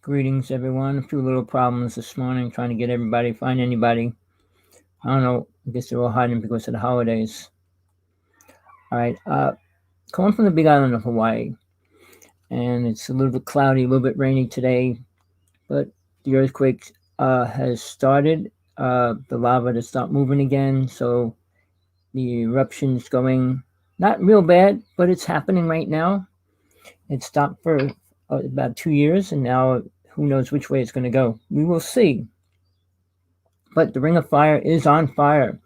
Greetings, everyone. A few little problems this morning trying to get everybody, find anybody. I don't know. I guess they're all hiding because of the holidays. All right. Calling from the big island of Hawaii. And it's a little bit cloudy, a little bit rainy today. But the earthquake has started. The lava to stop moving again. So the eruption's going not real bad, but it's happening right now. It stopped for about 2 years, and now who knows which way it's going to go. We will see. But the Ring of Fire is on fire.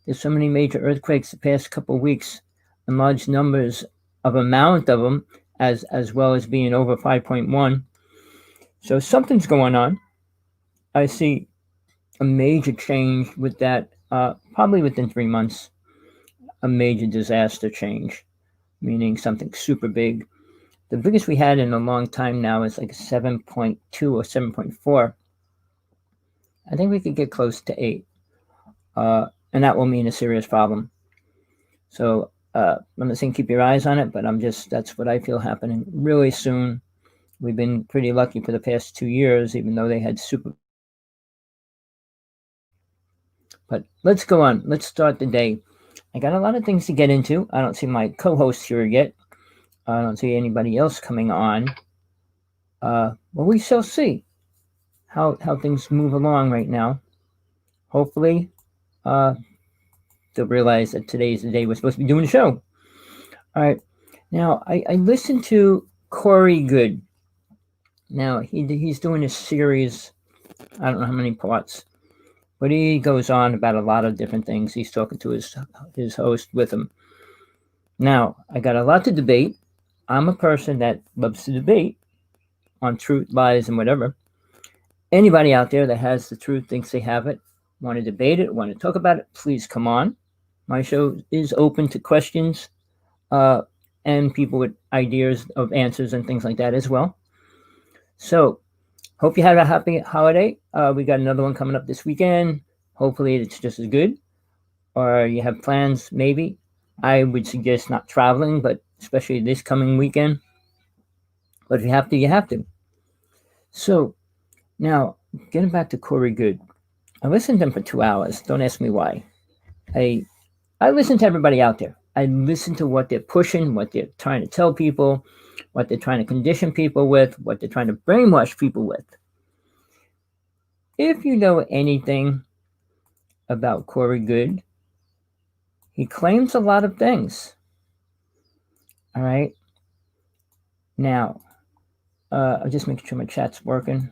There's so many major earthquakes the past couple of weeks, and large numbers of amount of them, as well as being over 5.1. So something's going on. I see a major change with that, probably within 3 months. A major disaster change, meaning something super big. The biggest we had in a long time now is like 7.2 or 7.4. I think we could get close to 8. And that will mean a serious problem. So I'm not saying keep your eyes on it, but that's what I feel happening really soon. We've been pretty lucky for the past 2 years, even though they had super. But let's go on. Let's start the day. I got a lot of things to get into. I don't see my co-host here yet. I don't see anybody else coming on. Well, we shall see how things move along right now. Hopefully, they'll realize that today's the day we're supposed to be doing the show. All right. Now, I listened to Corey Good. Now, he's doing a series, I don't know how many parts, but he goes on about a lot of different things. He's talking to his host with him. Now, I got a lot to debate. I'm a person that loves to debate on truth, lies, and whatever. Anybody out there that has the truth, thinks they have it, want to debate it, want to talk about it, please come on. My show is open to questions and people with ideas of answers and things like that as well. So, hope you had a happy holiday. We got another one coming up this weekend. Hopefully, it's just as good. Or you have plans, maybe. I would suggest not traveling, but especially this coming weekend. But if you have to, you have to. So, now, getting back to Corey Good. I listened to him for 2 hours. Don't ask me why. I listen to everybody out there. I listen to what they're pushing, what they're trying to tell people, what they're trying to condition people with, what they're trying to brainwash people with. If you know anything about Corey Good, he claims a lot of things. All right. Now, I'll just make sure my chat's working.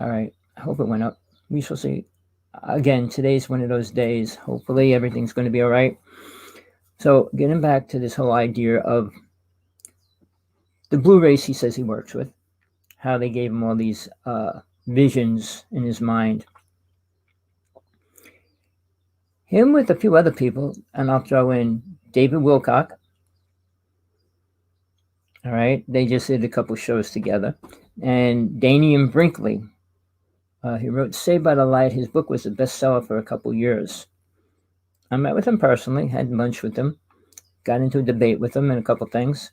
All right. I hope it went up. We shall see. Again, today's one of those days. Hopefully, everything's going to be all right. So, getting back to this whole idea of the blue race he says he works with, how they gave him all these visions in his mind. Him with a few other people, and I'll throw in David Wilcock. All right, they just did a couple shows together. And Danian Brinkley. He wrote Saved by the Light. His book was a bestseller for a couple years. I met with him personally, had lunch with him, got into a debate with him and a couple things.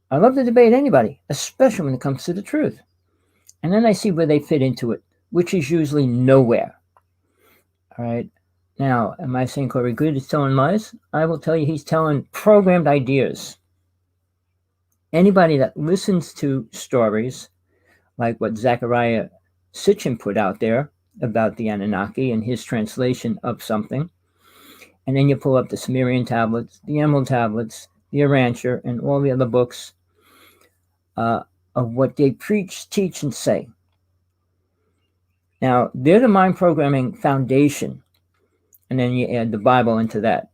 I love to debate anybody, especially when it comes to the truth. And then I see where they fit into it, which is usually nowhere. All right. Now, am I saying Corey Good is telling lies? I will tell you he's telling programmed ideas. Anybody that listens to stories like what Zechariah Sitchin put out there about the Anunnaki and his translation of something, and then you pull up the Sumerian tablets, the Emerald tablets, the Urantia, and all the other books of what they preach, teach, and say. Now, they're the mind programming foundation, and then you add the Bible into that.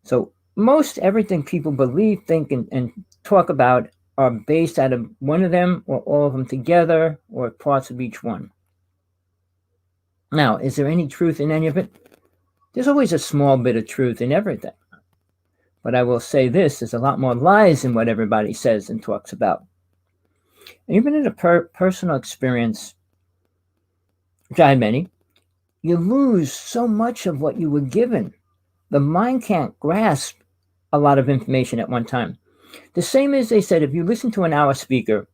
So most everything people believe, think, and talk about are based out of one of them or all of them together or parts of each one. Now, is there any truth in any of it? There's always a small bit of truth in everything. But I will say this, there's a lot more lies in what everybody says and talks about. Even in a personal experience, which I had many, you lose so much of what you were given. The mind can't grasp a lot of information at one time. The same as they said, if you listen to an hour speaker,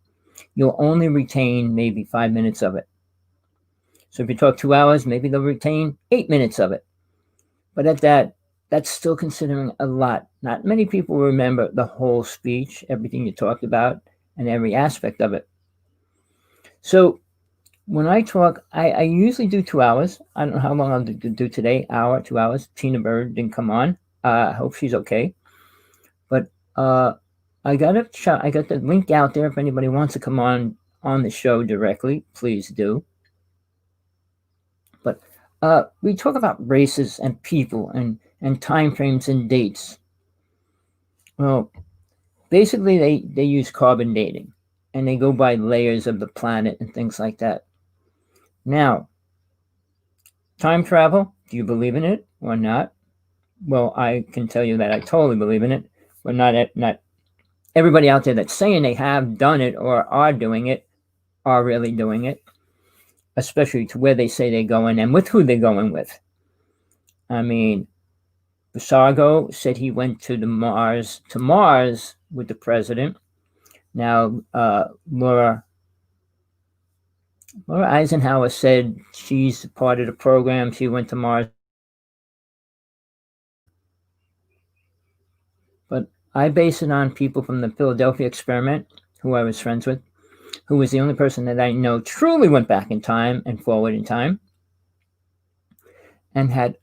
you'll only retain maybe 5 minutes of it. So if you talk 2 hours, maybe they'll retain 8 minutes of it. But at that, that's still considering a lot. Not many people remember the whole speech, everything you talked about, and every aspect of it. So when I talk, I usually do 2 hours. I don't know how long I'll do today, hour, 2 hours. Tina Bird didn't come on. I hope she's okay. But I got the link out there. If anybody wants to come on the show directly, please do. But we talk about races and people and time frames and dates. Well, basically they use carbon dating, and they go by layers of the planet and things like that. Now, time travel, do you believe in it or not? Well, I can tell you that I totally believe in it. But not everybody out there that's saying they have done it or are doing it are really doing it, especially to where they say they're going and with who they're going with. I mean, Busargo said he went to Mars with the president. Now, Laura Eisenhower said she's part of the program. She went to Mars. But I base it on people from the Philadelphia experiment, who I was friends with, who was the only person that I know truly went back in time and forward in time, and had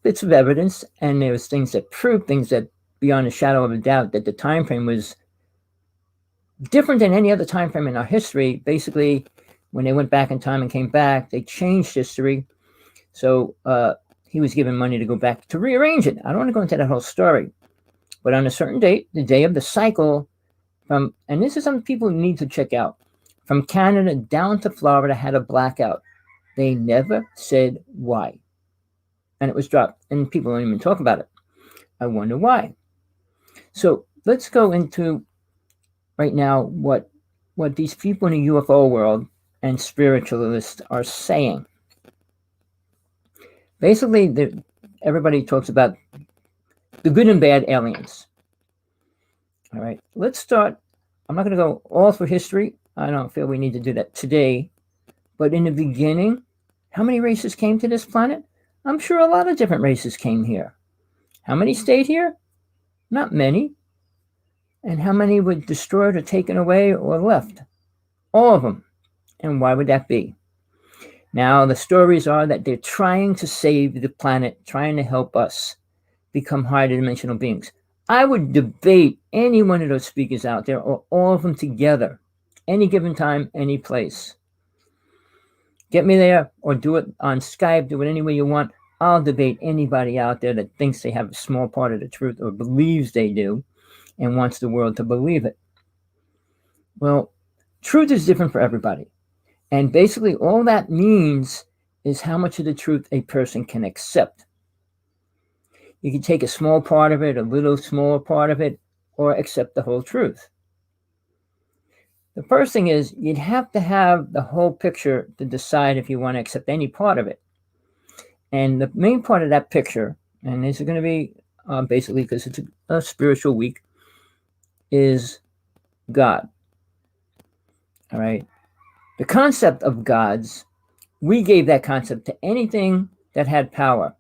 bits of evidence, and there was things that proved things that beyond a shadow of a doubt that the time frame was different than any other time frame in our history. Basically, when they went back in time and came back, they changed history. So he was given money to go back to rearrange it. I don't want to go into that whole story. But on a certain date, the day of the cycle, and this is something people need to check out, from Canada down to Florida had a blackout. They never said why. And it was dropped. And people don't even talk about it. I wonder why. So let's go into right now what these people in the UFO world and spiritualists are saying. Basically, everybody talks about the good and bad aliens. All right, let's start. I'm not going to go all through history. I don't feel we need to do that today. But in the beginning, how many races came to this planet? I'm sure a lot of different races came here. How many stayed here? Not many. And how many were destroyed or taken away or left? All of them. And why would that be? Now, the stories are that they're trying to save the planet, trying to help us become higher dimensional beings. I would debate any one of those speakers out there or all of them together, any given time, any place. Get me there or do it on Skype, do it any way you want. I'll debate anybody out there that thinks they have a small part of the truth or believes they do and wants the world to believe it. Well, truth is different for everybody. And basically all that means is how much of the truth a person can accept. You can take a small part of it, a little smaller part of it, or accept the whole truth. The first thing is you'd have to have the whole picture to decide if you want to accept any part of it. And the main part of that picture, and this is going to be basically because it's a spiritual week, is God. All right. The concept of gods, we gave that concept to anything that had power.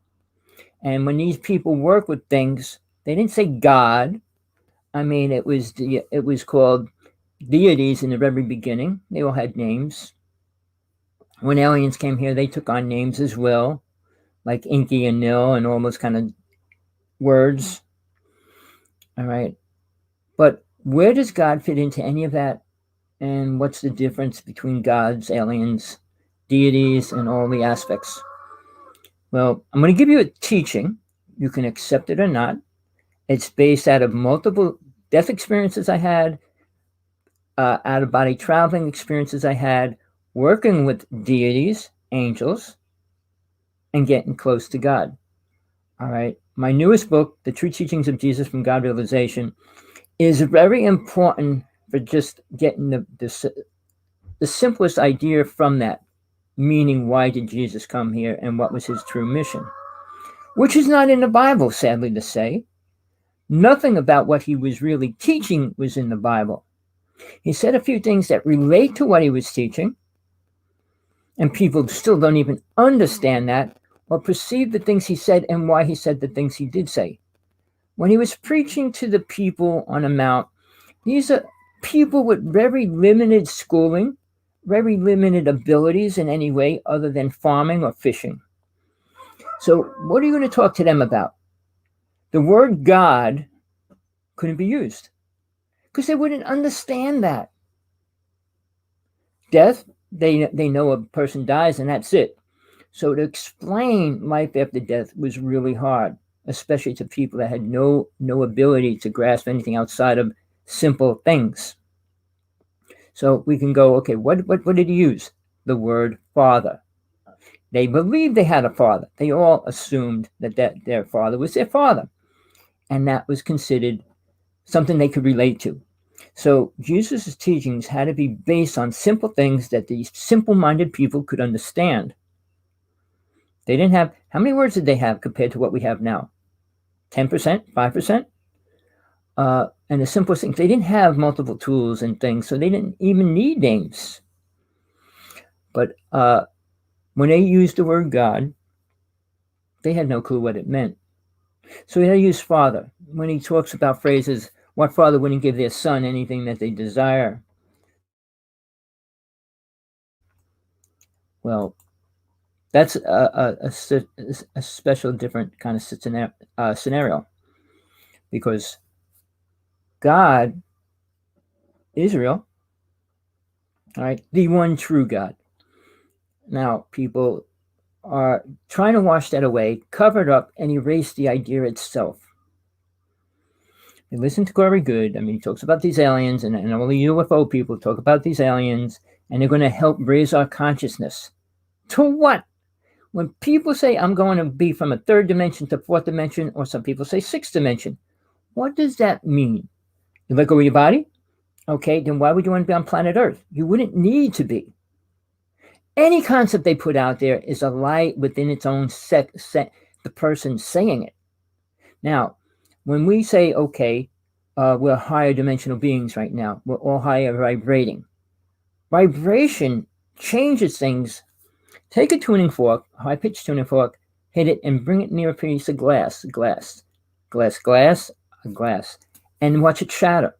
And when these people work with things, they didn't say God. I mean, it was called deities in the very beginning. They all had names. When aliens came here, they took on names as well, like Inky and Nil and all those kind of words. All right. But where does God fit into any of that? And what's the difference between gods, aliens, deities, and all the aspects? Well, I'm going to give you a teaching. You can accept it or not. It's based out of multiple death experiences I had, out-of-body traveling experiences I had, working with deities, angels, and getting close to God. All right. My newest book, The True Teachings of Jesus from God Realization, is very important for just getting the simplest idea from that. Meaning, why did Jesus come here and what was his true mission? Which is not in the Bible, sadly to say. Nothing about what he was really teaching was in the Bible. He said a few things that relate to what he was teaching, and people still don't even understand that or perceive the things he said and why he said the things he did say. When he was preaching to the people on a mount, these are people with very limited schooling, very limited abilities in any way other than farming or fishing. So what are you going to talk to them about? The word God couldn't be used because they wouldn't understand that. Death, they know a person dies and that's it. So to explain life after death was really hard, especially to people that had no ability to grasp anything outside of simple things. So we can go, okay, what did he use? The word father. They believed they had a father. They all assumed that their father was their father. And that was considered something they could relate to. So Jesus' teachings had to be based on simple things that these simple-minded people could understand. They didn't have, how many words did they have compared to what we have now? 10%, 5%? And the simplest things, they didn't have multiple tools and things, so they didn't even need names. But when they used the word God, they had no clue what it meant. So he had to use father. When he talks about phrases, what father wouldn't give their son anything that they desire? Well, that's a special, different kind of scenario, because God, Israel, all right, the one true God. Now, people are trying to wash that away, cover it up, and erase the idea itself. They listen to Corey Good. I mean, he talks about these aliens, and all the UFO people talk about these aliens, and they're going to help raise our consciousness. To what? When people say, I'm going to be from a third dimension to fourth dimension, or some people say sixth dimension, what does that mean? You let go of your body? Okay, then why would you want to be on planet Earth? You wouldn't need to be. Any concept they put out there is a lie within its own the person saying it. Now, when we say, okay, we're higher dimensional beings right now, we're all higher vibrating. Vibration changes things. Take a tuning fork, high-pitched tuning fork, hit it, and bring it near a piece of glass, and watch it shatter.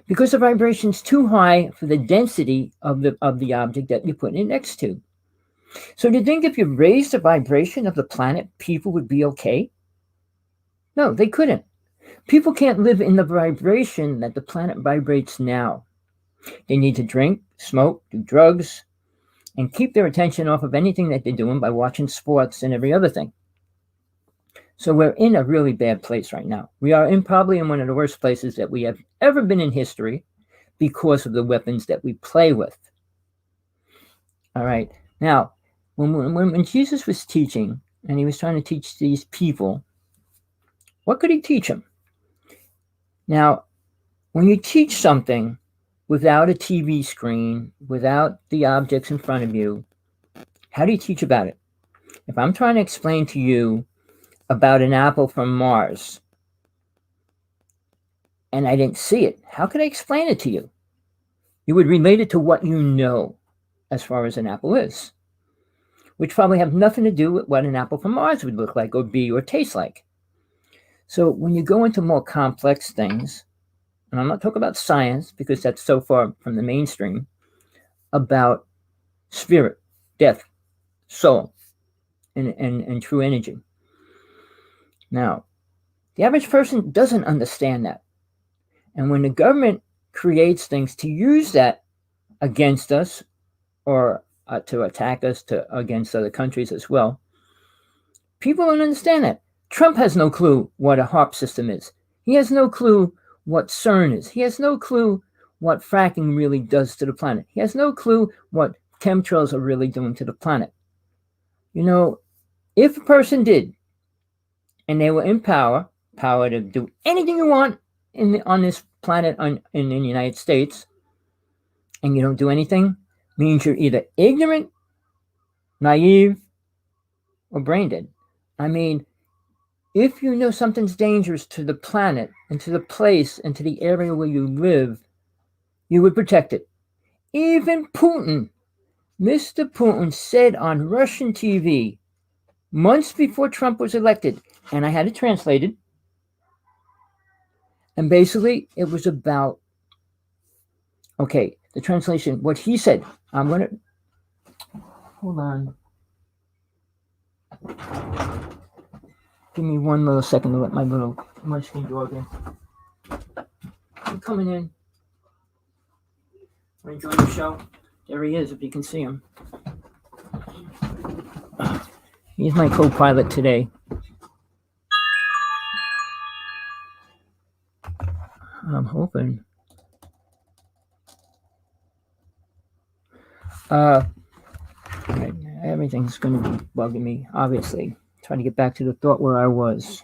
Because the vibration's too high for the density of the object that you're putting it next to. So do you think if you raised the vibration of the planet, people would be okay? No, they couldn't. People can't live in the vibration that the planet vibrates now. They need to drink, smoke, do drugs, and keep their attention off of anything that they're doing by watching sports and every other thing. So we're in a really bad place right now. We are probably in one of the worst places that we have ever been in history because of the weapons that we play with. All right. Now, when Jesus was teaching, and he was trying to teach these people, what could he teach them? Now, when you teach something without a TV screen, without the objects in front of you, how do you teach about it? If I'm trying to explain to you about an apple from Mars, and I didn't see it, how could I explain it to you? You would relate it to what you know as far as an apple is, which probably have nothing to do with what an apple from Mars would look like or be or taste like. So when you go into more complex things, and I'm not talking about science because that's so far from the mainstream, about spirit, death, soul, and true energy. Now, the average person doesn't understand that. And when the government creates things to use that against us or to attack us against other countries as well, people don't understand that. Trump has no clue what a HARP system is. He has no clue what CERN is. He has no clue what fracking really does to the planet. He has no clue what chemtrails are really doing to the planet. You know, if a person did, and they were in power to do anything you want on this planet in the United States, and you don't do anything, means you're either ignorant, naive, or brain dead. I mean, If you know something's dangerous to the planet and to the place and to the area where you live, you would protect it. Even Putin, Mr. Putin, said on Russian TV months before Trump was elected, and I had it translated, and basically it was about, okay, the translation, what he said, I'm going to, hold on. Give me one little second to let my little munchkin dog in. I'm coming in. We're enjoying the show. There he is, if you can see him. He's my co-pilot today. I'm hoping. Right, everything's going to be bugging me, obviously. Trying to get back to the thought where I was.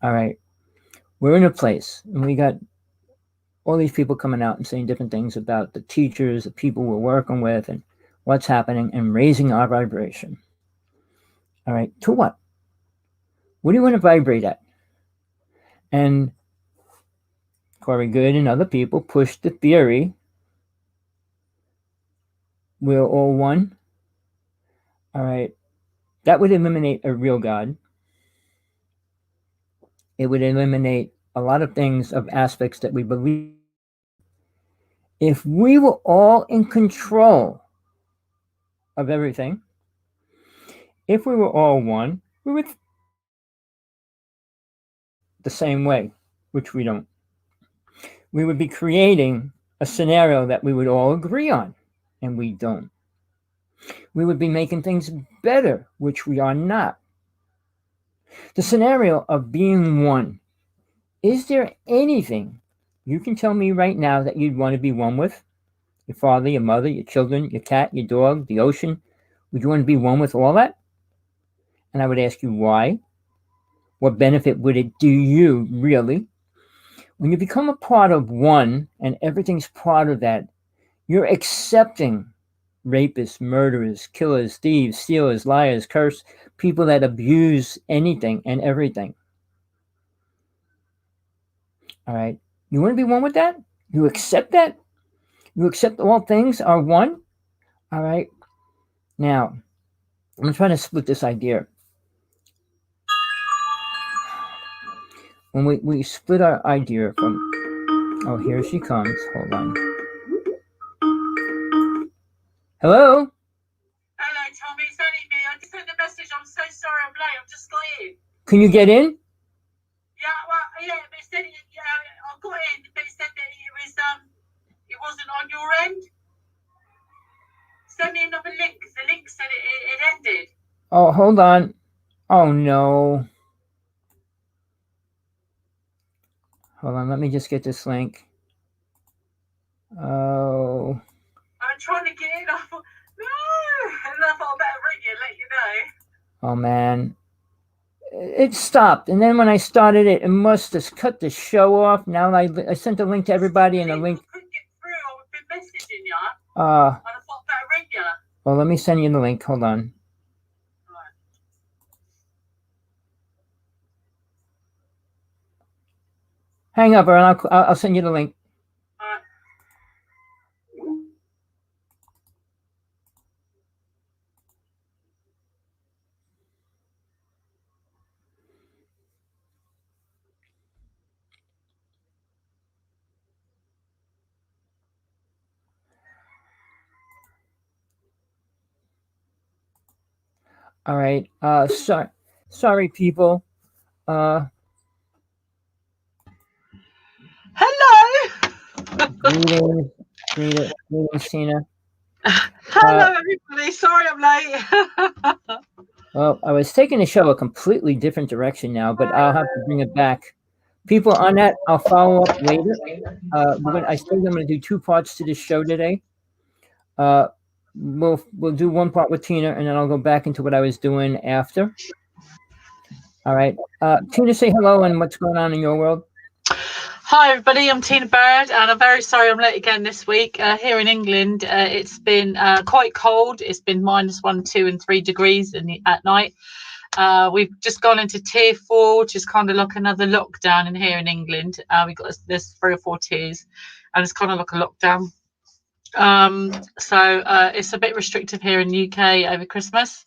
All right. We're in a place, and we got all these people coming out and saying different things about the teachers, the people we're working with, and what's happening, and raising our vibration. All right. To what? What do you want to vibrate at? And Corey Good and other people pushed the theory we're all one. All right. That would eliminate a real God. It would eliminate a lot of things, of aspects that we believe. If we were all in control of everything, if we were all one, we would the same way, which we don't. We would be creating a scenario that we would all agree on, and we don't. We would be making things better, which we are not. The scenario of being one. Is there anything you can tell me right now that you'd want to be one with? Your father, your mother, your children, your cat, your dog, the ocean. Would you want to be one with all that? And I would ask you why. What benefit would it do you, really? When you become a part of one and everything's part of that, you're accepting rapists, murderers, killers, thieves, stealers, liars, cursed, people that abuse anything and everything. All right. You want to be one with that? You accept that? You accept all things are one? All right. Now, I'm trying to split this idea. When we split our idea from, oh, here she comes. Hold on. Hello? Hello, Tommy. It's only me. I just sent a message. I'm so sorry I'm late. I've just got in. Can you get in? Yeah, well, yeah, but it said, I got in, but it said that it wasn't on your end. Send me another link. The link said it ended. Oh, hold on. Oh, no. Hold on. Let me just get this link. Oh. I'm trying to get in. I thought, no. And I thought I better ring you and let you know. Oh, man. It stopped. And then when I started it, it must have cut the show off. Now I sent a link to everybody and a link. I couldn't get through. I've been messaging you. And I thought I better ring you. Well, let me send you the link. Hold on. Hang up, or I'll send you the link. All right. Sorry, people. Hello. Greetings, Tina. Hello, everybody. Sorry I'm late. Well, I was taking the show a completely different direction now, but I'll have to bring it back. People on that, I'll follow up later. I still am going to do 2 parts to this show today. We'll do 1 part with Tina, and then I'll go back into what I was doing after. All right. Tina, say hello and what's going on in your world. Hi, everybody. I'm Tina Bird, and I'm very sorry I'm late again this week. Here in England, it's been quite cold. It's been -1, -2, and -3 degrees at night. We've just gone into tier 4, which is kind of like another lockdown in here in England. We've got there's 3 or 4 tiers, and it's kind of like a lockdown. So it's a bit restrictive here in the UK over Christmas.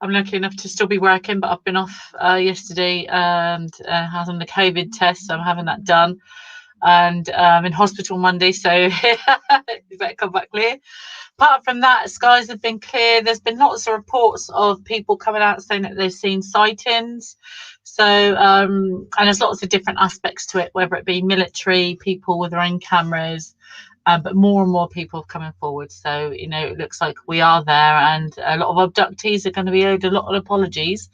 I'm lucky enough to still be working, but I've been off yesterday and having the COVID test, so I'm having that done. And I'm in hospital Monday, so you better come back clear. Apart from that, skies have been clear. There's been lots of reports of people coming out saying that they've seen sightings. So, and there's lots of different aspects to it, whether it be military, people with their own cameras, but more and more people coming forward. So, you know, it looks like we are there, and a lot of abductees are going to be owed a lot of apologies.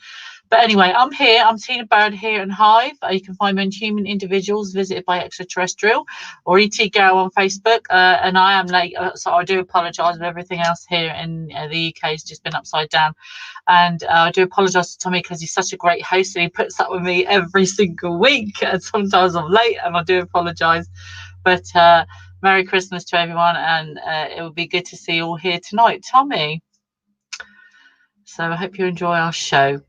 But anyway, I'm here. I'm Tina Bird here in Hive. You can find me on Human Individuals Visited by Extraterrestrial or ET Girl on Facebook. And I am late, so I do apologise. But everything else here in the UK has just been upside down. And I do apologise to Tommy because he's such a great host and he puts up with me every single week. And sometimes I'm late, and I do apologise. But Merry Christmas to everyone, and it will be good to see you all here tonight, Tommy. So I hope you enjoy our show.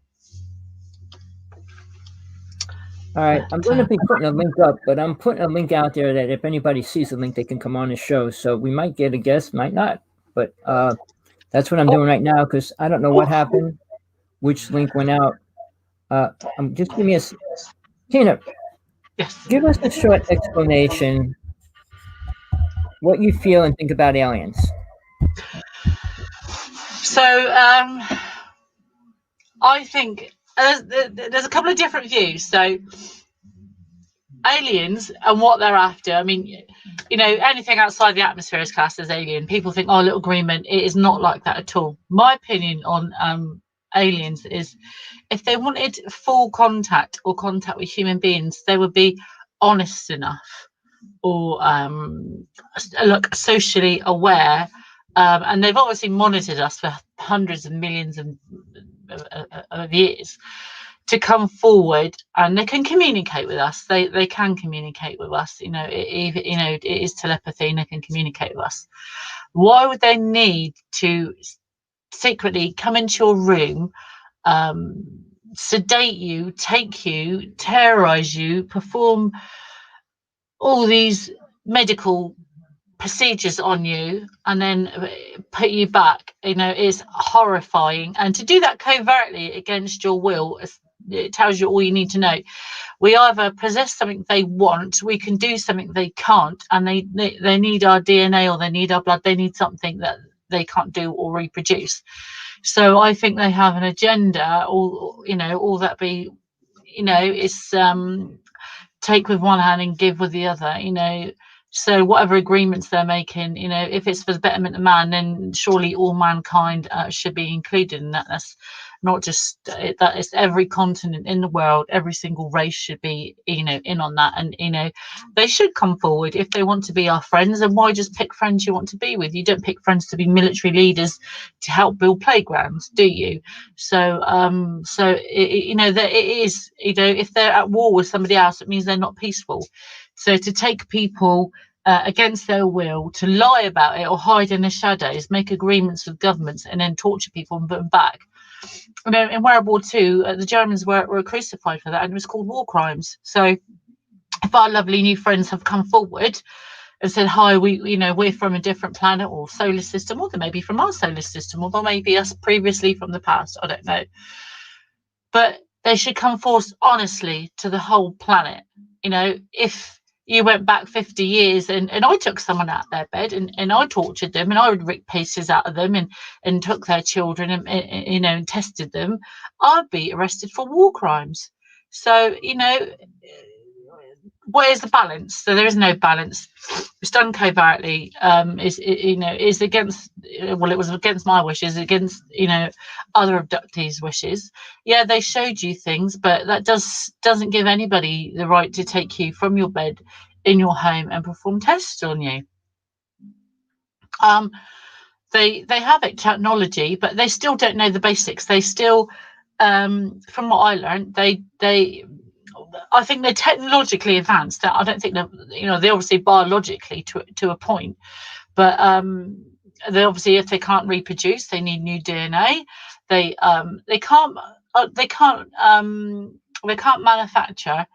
All right, I'm going to be putting a link up, but I'm putting a link out there that if anybody sees the link, they can come on the show. So we might get a guest, might not, but that's what I'm doing right now because I don't know what happened, which link went out. Just give me a Tina. Yes. Give us a short explanation what you feel and think about aliens. So I think there's a couple of different views. So aliens and what they're after. I mean, you know, anything outside the atmosphere is classed as alien. People think, oh, little green men. It is not like that at all. My opinion on aliens is if they wanted full contact or contact with human beings, they would be honest enough or look socially aware. And they've obviously monitored us for hundreds of millions of years to come forward, and they can communicate with us. They can communicate with us. You know, it is telepathy, and they can communicate with us. Why would they need to secretly come into your room, sedate you, take you, terrorize you, perform all these medical procedures on you and then put you back? You know, is horrifying. And to do that covertly against your will, it tells you all you need to know. We either possess something they want, we can do something they can't, and they need our DNA or they need our blood. They need something that they can't do or reproduce. So I think they have an agenda, or you know, all that be, you know, is take with one hand and give with the other, you know. So whatever agreements they're making, you know, if it's for the betterment of man, then surely all mankind should be included in that. That's not just that, it's every continent in the world, every single race should be, you know, in on that. And, you know, they should come forward if they want to be our friends. And why just pick friends you want to be with? You don't pick friends to be military leaders to help build playgrounds, do you? So, you know, that it is, you know, if they're at war with somebody else, it means they're not peaceful. So to take people against their will, to lie about it or hide in the shadows, make agreements with governments and then torture people and put them back. You know, in World War II, the Germans were crucified for that, and it was called war crimes. So if our lovely new friends have come forward and said, hi, we're from a different planet or solar system, or they may be from our solar system, or they may be us previously from the past, I don't know. But they should come forth honestly to the whole planet. You know, if you went back 50 years and I took someone out of their bed and I tortured them and I would rip pieces out of them and took their children and you know, and tested them, I'd be arrested for war crimes. So, you know, where's the balance? So there is no balance. It's done covertly. Is against, well, it was against my wishes, against, you know, other abductees' wishes. Yeah, they showed you things, but that doesn't give anybody the right to take you from your bed in your home and perform tests on you. They have technology, but they still don't know the basics. They still, from what I learned, I think they're technologically advanced. I don't think they're, you know, they're obviously biologically to a point, but they obviously, if they can't reproduce, they need new DNA. They can't they can't manufacture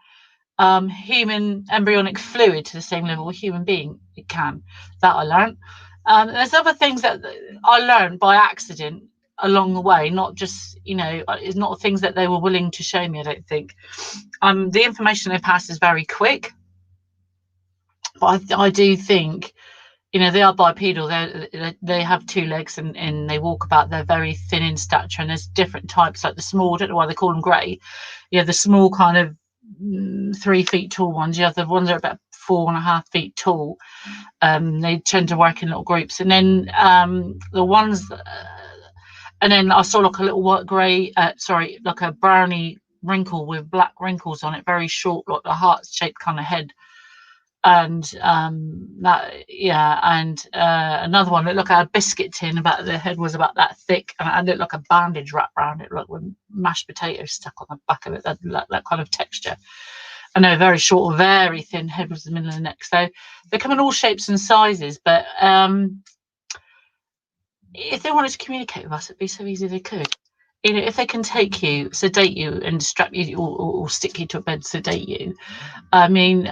human embryonic fluid to the same level a human being it can. That I learned. There's other things that I learned by accident along the way, not just, it's not things that they were willing to show me, I don't think. The information they pass is very quick, but I do think, they are bipedal. They have two legs and they walk about. They're very thin in stature, and there's different types, like the small, I don't know why they call them grey. The small kind of 3 feet tall ones. You have the ones that are about 4.5 feet tall. They tend to work in little groups, and then the ones, and then I saw like a little white grey, like a brownie wrinkle with black wrinkles on it, very short, like a heart-shaped kind of head. And another one that looked like a biscuit tin, about the head was about that thick, and it looked like a bandage wrapped around it, like with mashed potatoes stuck on the back of it, that kind of texture. I know, very short, very thin head was the middle of the neck. So they come in all shapes and sizes, but if they wanted to communicate with us, it'd be so easy they could. If they can take you, sedate you, and strap you, or stick you to a bed, sedate you, I mean,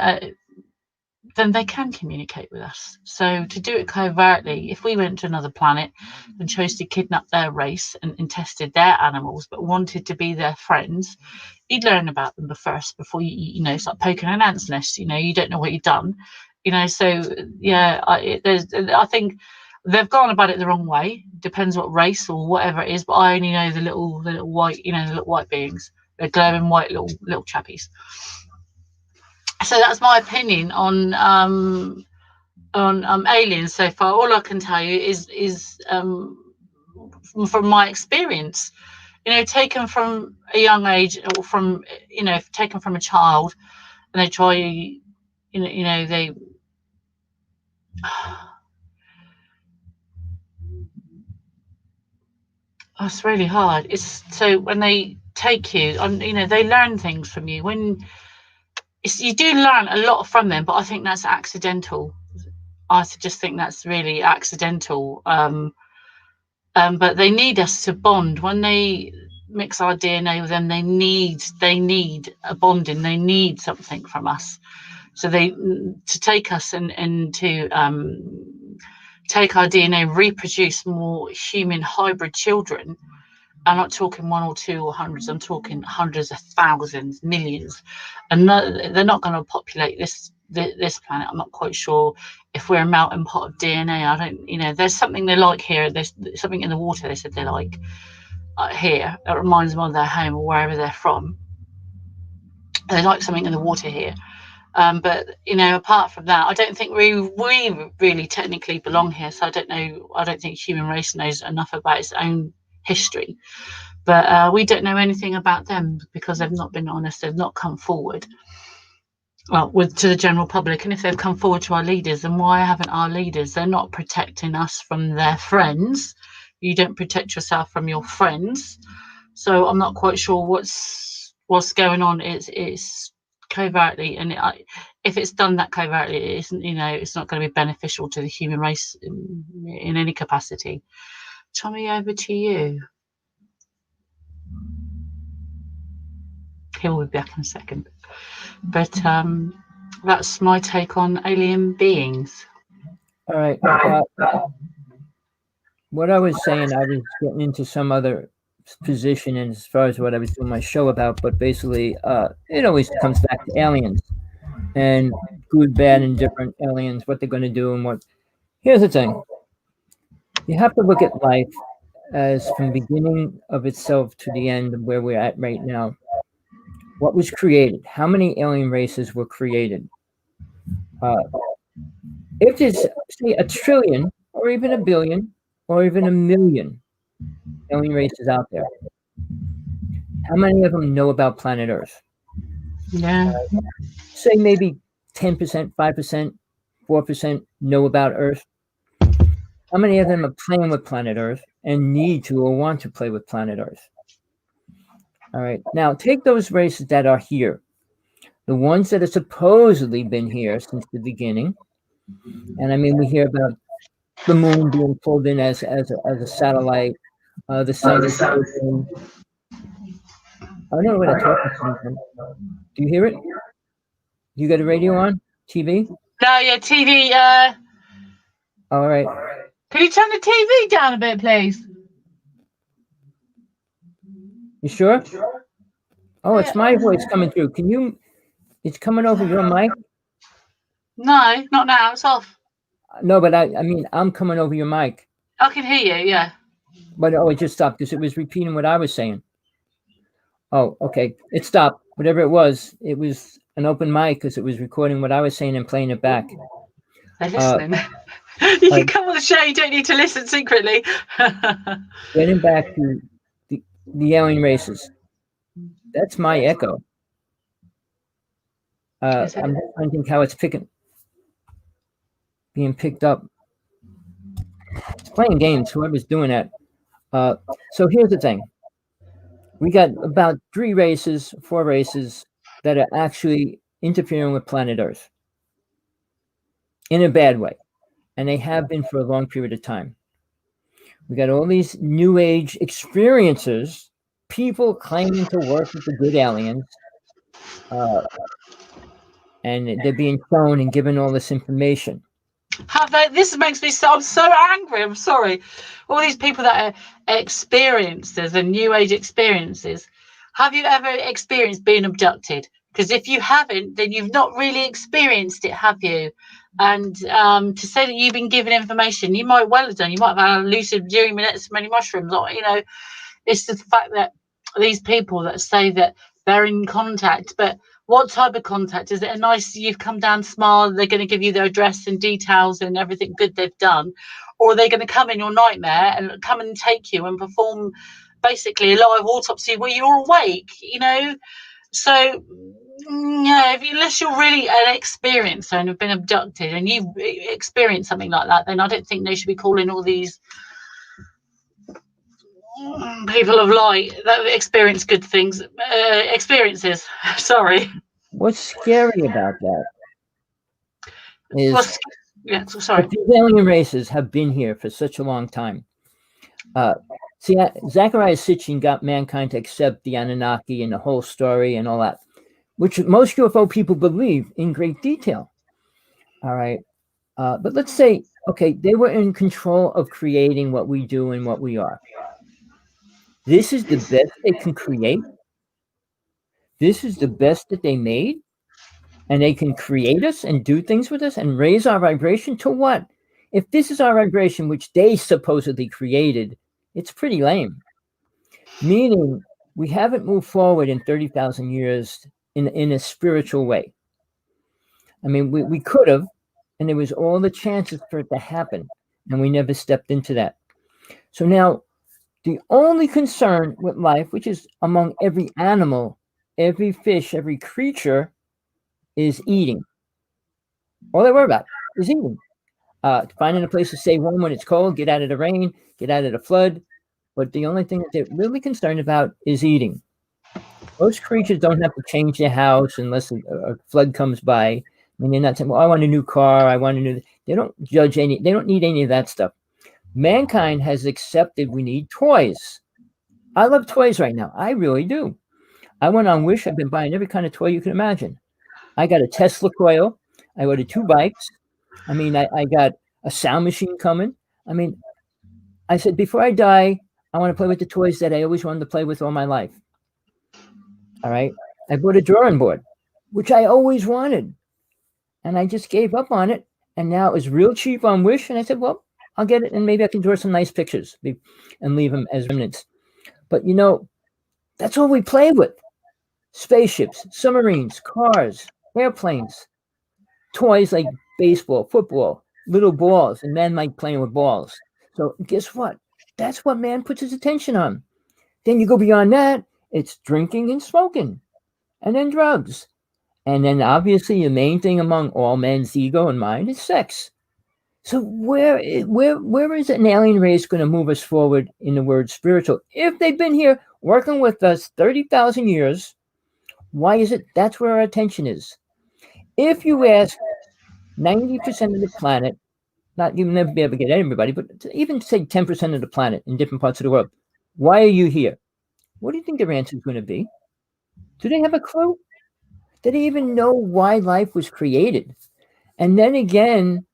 then they can communicate with us. So to do it covertly, if we went to another planet and chose to kidnap their race and tested their animals, but wanted to be their friends, you'd learn about them first before you start poking an ant's nest. You don't know what you've done. So yeah, I think they've gone about it the wrong way. Depends what race or whatever it is, but I only know the little white, the little white beings. They're glowing white little chappies. So that's my opinion on aliens so far. All I can tell you is from my experience, taken from a young age, or from taken from a child, and they try, they. Oh, it's really hard. It's so when they take you on, they learn things from you. You do learn a lot from them, but I think that's accidental. I just think that's really accidental. But they need us to bond. When they mix our DNA with them, they need a bonding. They need something from us. So to take us and to take our DNA, reproduce more human hybrid children. I'm not talking one or two or hundreds. I'm talking hundreds of thousands, millions, and they're not going to populate this planet. I'm not quite sure if we're a melting pot of DNA. I don't, there's something they like here. There's something in the water they said they like here. It reminds them of their home or wherever they're from. They like something in the water here. But apart from that, I don't think we really technically belong here. So I don't know. I don't think human race knows enough about its own history, but we don't know anything about them because they've not been honest. They've not come forward to the general public. And if they've come forward to our leaders, then why haven't our leaders? They're not protecting us from their friends. You don't protect yourself from your friends. So I'm not quite sure what's going on. It's covertly, and if it's done that covertly, it isn't. It's not going to be beneficial to the human race in any capacity. Tommy, over to you. He'll be back in a second. But that's my take on alien beings. All right. What I was saying, I was getting into some other position as far as what I was doing my show about, but basically, it always comes back to aliens and good, bad, and different aliens, what they're going to do and what. Here's the thing. You have to look at life as from the beginning of itself to the end of where we're at right now. What was created? How many alien races were created? If there's, say, 1 trillion or even 1 billion or even 1 million alien races out there, how many of them know about planet Earth? Yeah. Say maybe 10%, 5%, 4% know about Earth. How many of them are playing with planet Earth and need to or want to play with planet Earth? All right. Now, take those races that are here, the ones that have supposedly been here since the beginning. And I mean, we hear about the moon being pulled in as a satellite, the sun. I don't know where that talking's coming from. Do you hear it? You got a radio on? TV? No, yeah, TV. All right. Can you turn the TV down a bit, please? You sure? Oh, it's Yeah. my voice coming through. Can you? It's coming over your mic. No, not now. It's off. No, but I mean, I'm coming over your mic. I can hear you. Yeah. But it just stopped because it was repeating what I was saying. Oh, okay. It stopped. Whatever it was an open mic because it was recording what I was saying and playing it back. They're listening. You can come on the show. You don't need to listen secretly. Getting back to the alien races. That's my echo. I'm just wondering how it's being picked up. It's playing games, whoever's doing that. So here's the thing. We got about 4 races that are actually interfering with planet Earth in a bad way. And they have been for a long period of time. We got all these new age experiences, people claiming to work with the good aliens. And they're being shown and given all this information. Have they? This makes me I'm so angry. I'm sorry. All these people that are experiences and new age experiences. Have you ever experienced being abducted? Because if you haven't, then you've not really experienced it, have you? And to say that you've been given information, you might well have done. You might have had a lucid dream and ate so many mushrooms. Or, it's the fact that these people that say that they're in contact, but what type of contact? Is it a nice, you've come down, smile, they're going to give you their address and details and everything good they've done? Or are they going to come in your nightmare and come and take you and perform basically a live autopsy where you're awake, So, unless you're really an experiencer and have been abducted and you've experienced something like that, then I don't think they should be calling all these people of light that have experienced good things, experiences. Sorry. What's scary about that is sorry. these alien races have been here for such a long time. Zecharia Sitchin got mankind to accept the Anunnaki and the whole story and all that, which most UFO people believe in great detail. All right. But let's say, okay, they were in control of creating what we do and what we are. This is the best they can create. This is the best that they made. And they can create us and do things with us and raise our vibration to what? If this is our vibration, which they supposedly created, it's pretty lame. Meaning we haven't moved forward in 30,000 years in a spiritual way. I mean, we could have, and there was all the chances for it to happen, and we never stepped into that. So now, the only concern with life, which is among every animal, every fish, every creature, is eating. All they worry about is eating. Finding a place to stay warm when it's cold, get out of the rain, get out of the flood. But the only thing that they're really concerned about is eating. Most creatures don't have to change their house unless a flood comes by. I mean, they're not saying, well, I want a new car, I want a new... They don't judge they don't need any of that stuff. Mankind has accepted we need toys. I love toys right now. I really do. I went on Wish. I've been buying every kind of toy you can imagine. I got a Tesla coil. I ordered 2 bikes. I mean, I got a sound machine coming. I mean, I said, before I die, I want to play with the toys that I always wanted to play with all my life. All right. I bought a drawing board, which I always wanted. And I just gave up on it. And now it was real cheap on Wish. And I said, well, I'll get it. And maybe I can draw some nice pictures and leave them as remnants. But, that's all we play with. Spaceships, submarines, cars, airplanes, toys like baseball, football, little balls, and men like playing with balls. So guess what? That's what man puts his attention on. Then you go beyond that, it's drinking and smoking, and then drugs. And then obviously the main thing among all men's ego and mind is sex. So where is an alien race going to move us forward in the word spiritual? If they've been here working with us 30,000 years, why is it that's where our attention is? If you ask 90% of the planet, not you'll never be able to get everybody, but even say 10% of the planet in different parts of the world, why are you here? What do you think their answer is going to be? Do they have a clue? Do they even know why life was created? And then again,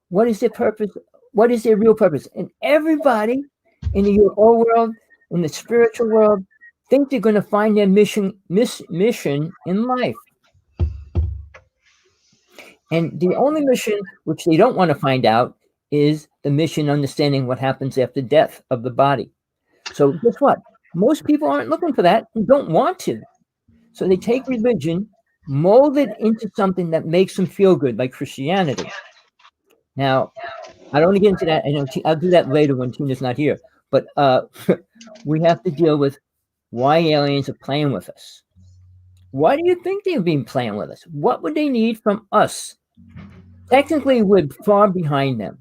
what is their purpose? What is their real purpose? And everybody in the UFO world, in the spiritual world, think they're going to find their mission in life. And the only mission which they don't want to find out is the mission understanding what happens after death of the body. So guess what? Most people aren't looking for that and don't want to. So they take religion, mold it into something that makes them feel good, like Christianity. Now, I don't want to get into that. I know I'll do that later when Tina's not here. But we have to deal with why aliens are playing with us. Why do you think they've been playing with us? What would they need from us? Technically, we're far behind them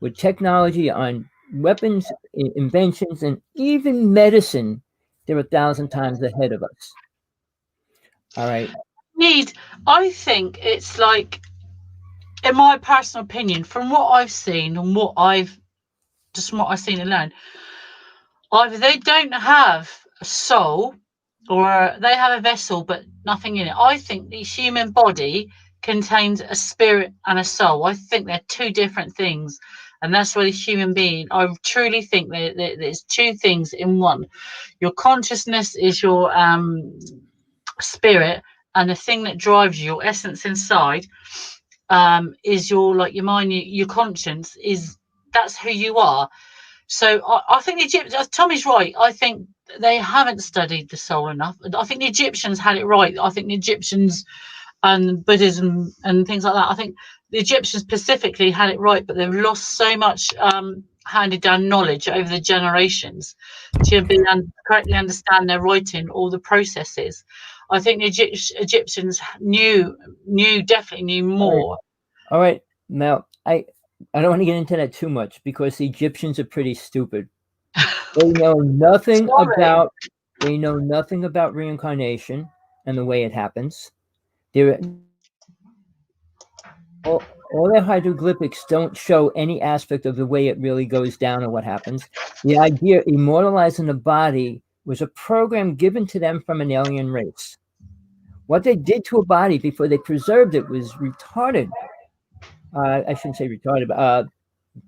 with technology on weapons, inventions, and even medicine. They're 1,000 times ahead of us. All right. I think it's like, in my personal opinion, from what I've seen and what I've seen alone, either they don't have a soul or they have a vessel but nothing in it. I think the human body contains a spirit and a soul. I think they're two different things. And that's where the human being, I truly think that there's two things in one. Your consciousness is your spirit, and the thing that drives you, your essence inside, is your, like, your mind, your conscience, is that's who you are. So I think the Egyptians, Tommy's right. I think they haven't studied the soul enough. I think the Egyptians had it right. I think the Egyptians and Buddhism and things like that, I think the Egyptians specifically had it right, but they've lost so much handed down knowledge over the generations to be correctly understand their writing, all the processes. I think the Egyptians definitely knew more. All right. Now, I don't want to get into that too much because the Egyptians are pretty stupid. They know nothing about reincarnation and the way it happens. All their hieroglyphics don't show any aspect of the way it really goes down or what happens. The idea of immortalizing the body was a program given to them from an alien race. What they did to a body before they preserved it was retarded. I shouldn't say retarded, but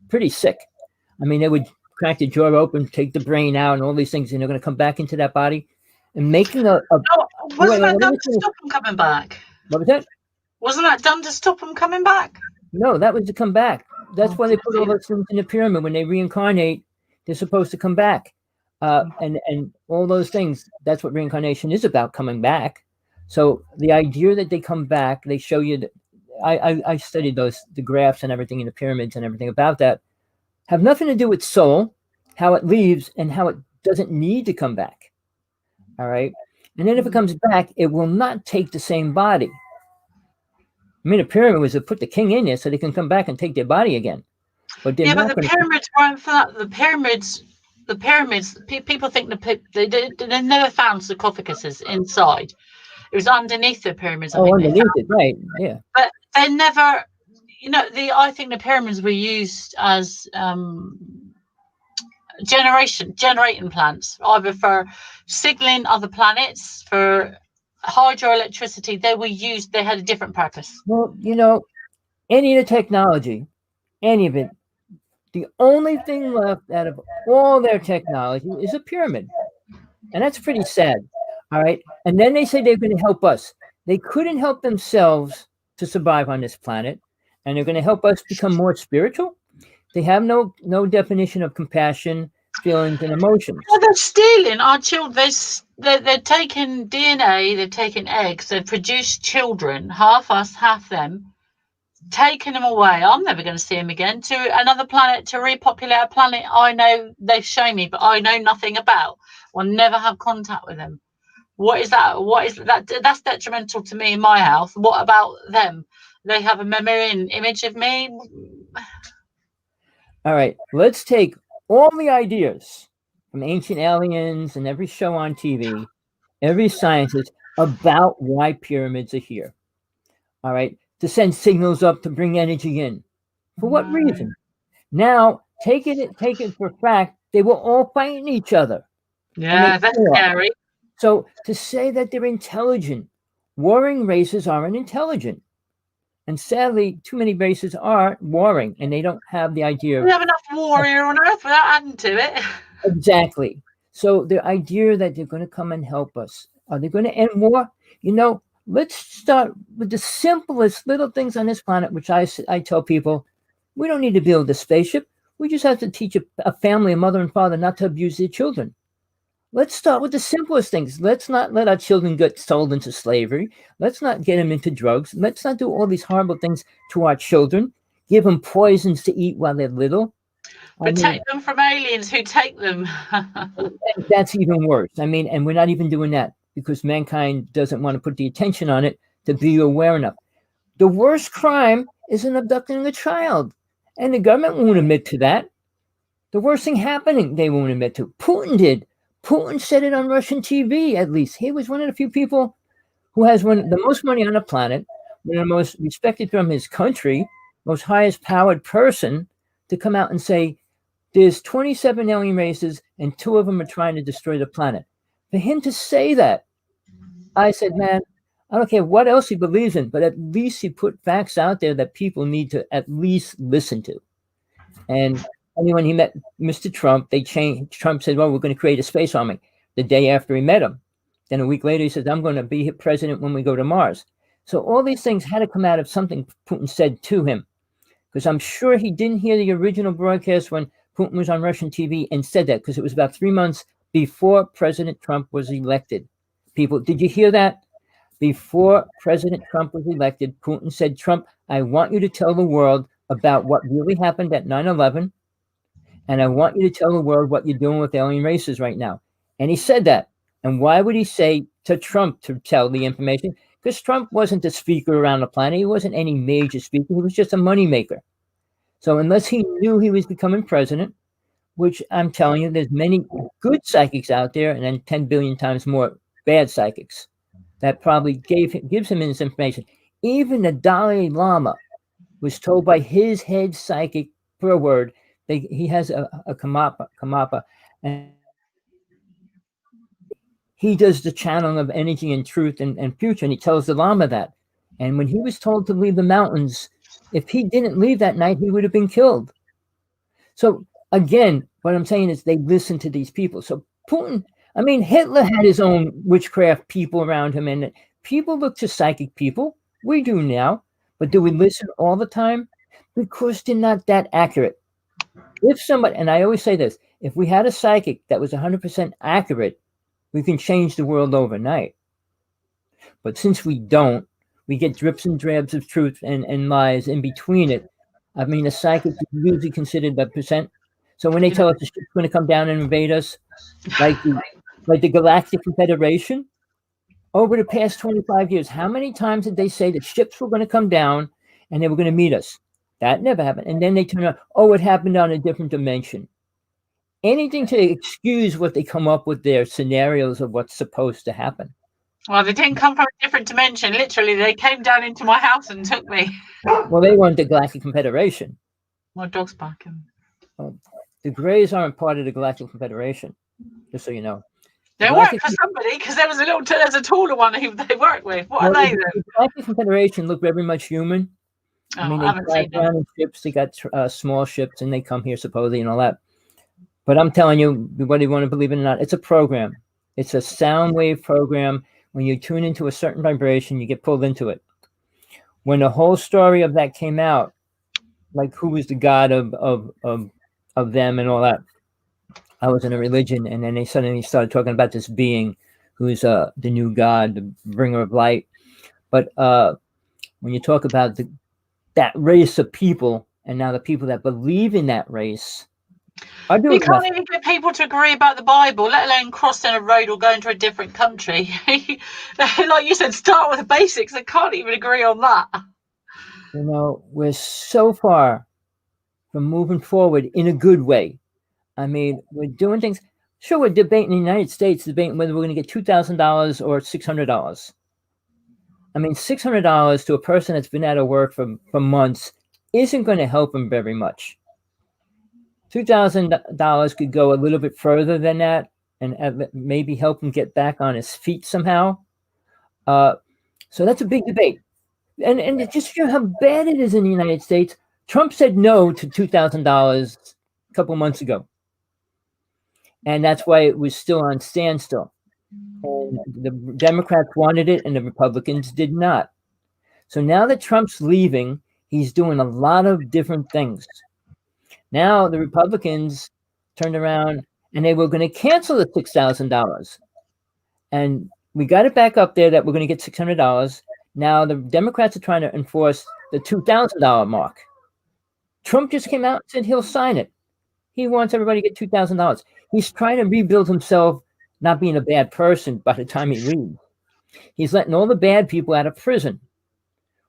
pretty sick. I mean, they would crack the jaw open, take the brain out, and all these things, and they're going to come back into that body and making wasn't that done to stop them coming back? What was that? Wasn't that done to stop them coming back? No, that was to come back. That's why they put all those things in the pyramid. When they reincarnate, they're supposed to come back, and all those things. That's what reincarnation is about, coming back. So the idea that they come back, they show you that. I studied the graphs and everything in the pyramids and everything about that, have nothing to do with soul, how it leaves, and how it doesn't need to come back. All right. And then if it comes back, it will not take the same body. I mean, the pyramid was to put the king in there so they can come back and take their body again. But the pyramids weren't for that. The pyramids. People think they never found sarcophaguses inside. It was underneath the pyramids. Underneath it, right? Yeah. But they never, I think the pyramids were used as generating plants, either for signaling other planets, for hydroelectricity. They had a different purpose. Well, any of the technology, any of it, the only thing left out of all their technology is a pyramid. And that's pretty sad. All right. And then they say they're going to help us. They couldn't help themselves to survive on this planet. And they're going to help us become more spiritual. They have no definition of compassion, feelings, and emotions. Well, they're stealing our children. They're taking DNA, they're taking eggs, they've produced children, half us, half them, taking them away. I'm never going to see them again, to another planet, to repopulate a planet I know they've shown me, but I know nothing about. I'll never have contact with them. What is that? That's detrimental to me in my health. What about them? They have a memory and image of me. All right, let's take all the ideas from ancient aliens and every show on TV, every scientist about why pyramids are here. All right, to send signals up to bring energy in. For what reason? Now, take it for fact, they were all fighting each other. Yeah, that's scary. So to say that they're intelligent, warring races aren't intelligent. And sadly, too many races are warring, and they don't have the idea We of have enough warrior on Earth without adding to it. exactly. So the idea that they're going to come and help us, are they going to end war? You know, let's start with the simplest little things on this planet, which I tell people, we don't need to build a spaceship. We just have to teach a family, a mother and father, not to abuse their children. Let's start with the simplest things. Let's not let our children get sold into slavery. Let's not get them into drugs. Let's not do all these horrible things to our children. Give them poisons to eat while they're little. I mean, Protect them from aliens who take them. that's even worse. I mean, and we're not even doing that because mankind doesn't want to put the attention on it to be aware enough. The worst crime is in abducting a child, and the government won't admit to that. The worst thing happening, they won't admit to. Putin did. Putin said it on Russian TV, at least. He was one of the few people who has the most money on the planet, one of the most respected from his country, most highest powered person to come out and say, there's 27 alien races and 2 of them are trying to destroy the planet. For him to say that, I said, man, I don't care what else he believes in, but at least he put facts out there that people need to at least listen to. And when he met Mr. Trump, they changed. Trump said, well, we're going to create a space army the day after he met him. Then a week later, he says, I'm going to be president when we go to Mars. So all these things had to come out of something Putin said to him, because I'm sure he didn't hear the original broadcast when Putin was on Russian TV and said that, because it was about 3 months before President Trump was elected. People, did you hear that? Before President Trump was elected, Putin said, Trump, I want you to tell the world about what really happened at 9/11, and I want you to tell the world what you're doing with alien races right now. And he said that. And why would he say to Trump to tell the information? Because Trump wasn't the speaker around the planet. He wasn't any major speaker. He was just a moneymaker. So unless he knew he was becoming president, which I'm telling you, there's many good psychics out there, and then 10 billion times more bad psychics that probably gives him this information. Even the Dalai Lama was told by his head psychic, for a word, he has a kamapa, and he does the channeling of energy and truth and future, and he tells the Lama that. And when he was told to leave the mountains, if he didn't leave that night, he would have been killed. So again, what I'm saying is they listen to these people. So Putin, I mean, Hitler had his own witchcraft people around him, and people look to psychic people. We do now, but do we listen all the time? Because they're not that accurate. If somebody, and I always say this, if we had a psychic that was 100% accurate, we can change the world overnight. But since we don't, we get drips and drabs of truth and lies in between it. I mean, a psychic is usually considered a percent. So when they tell us the ship's going to come down and invade us, like the Galactic Confederation, over the past 25 years, how many times did they say that ships were going to come down and they were going to meet us? That never happened. And then they turn around, oh, it happened on a different dimension. Anything to excuse what they come up with their scenarios of what's supposed to happen. Well, they didn't come from a different dimension. Literally, they came down into my house and took me. Well, they weren't the Galactic Confederation. My dog's barking. The Greys aren't part of the Galactic Confederation, just so you know. They work for somebody, because there's a taller one who they work with. What are they then? The Galactic Confederation look very much human. I mean, they fly around in ships. They got small ships, and they come here supposedly and all that. But I'm telling you, whether you want to believe it or not, it's a program. It's a sound wave program. When you tune into a certain vibration, you get pulled into it. When the whole story of that came out, like who was the god of them and all that, I was in a religion, and then they suddenly started talking about this being who's the new god, the bringer of light. But when you talk about that race of people, and now the people that believe in that race, you can't even get people to agree about the Bible, let alone crossing a road or going to a different country. Like you said, start with the basics. They can't even agree on that. You know, we're so far from moving forward in a good way. I mean, we're doing things. Sure, we're debating in the United States, debating whether we're going to get $2,000 or $600. I mean, $600 to a person that's been out of work for months isn't going to help them very much. $2,000 could go a little bit further than that. and maybe help him get back on his feet somehow. So that's a big debate. And it just shows how bad it is in the United States. Trump said no to $2,000 a couple months ago. And that's why it was still on standstill. And the Democrats wanted it and the Republicans did not. So now that Trump's leaving, he's doing a lot of different things. Now the Republicans turned around and they were going to cancel the $6,000. And we got it back up there that we're going to get $600. Now the Democrats are trying to enforce the $2,000 mark. Trump just came out and said he'll sign it. He wants everybody to get $2,000. He's trying to rebuild himself, not being a bad person by the time he leaves. He's letting all the bad people out of prison,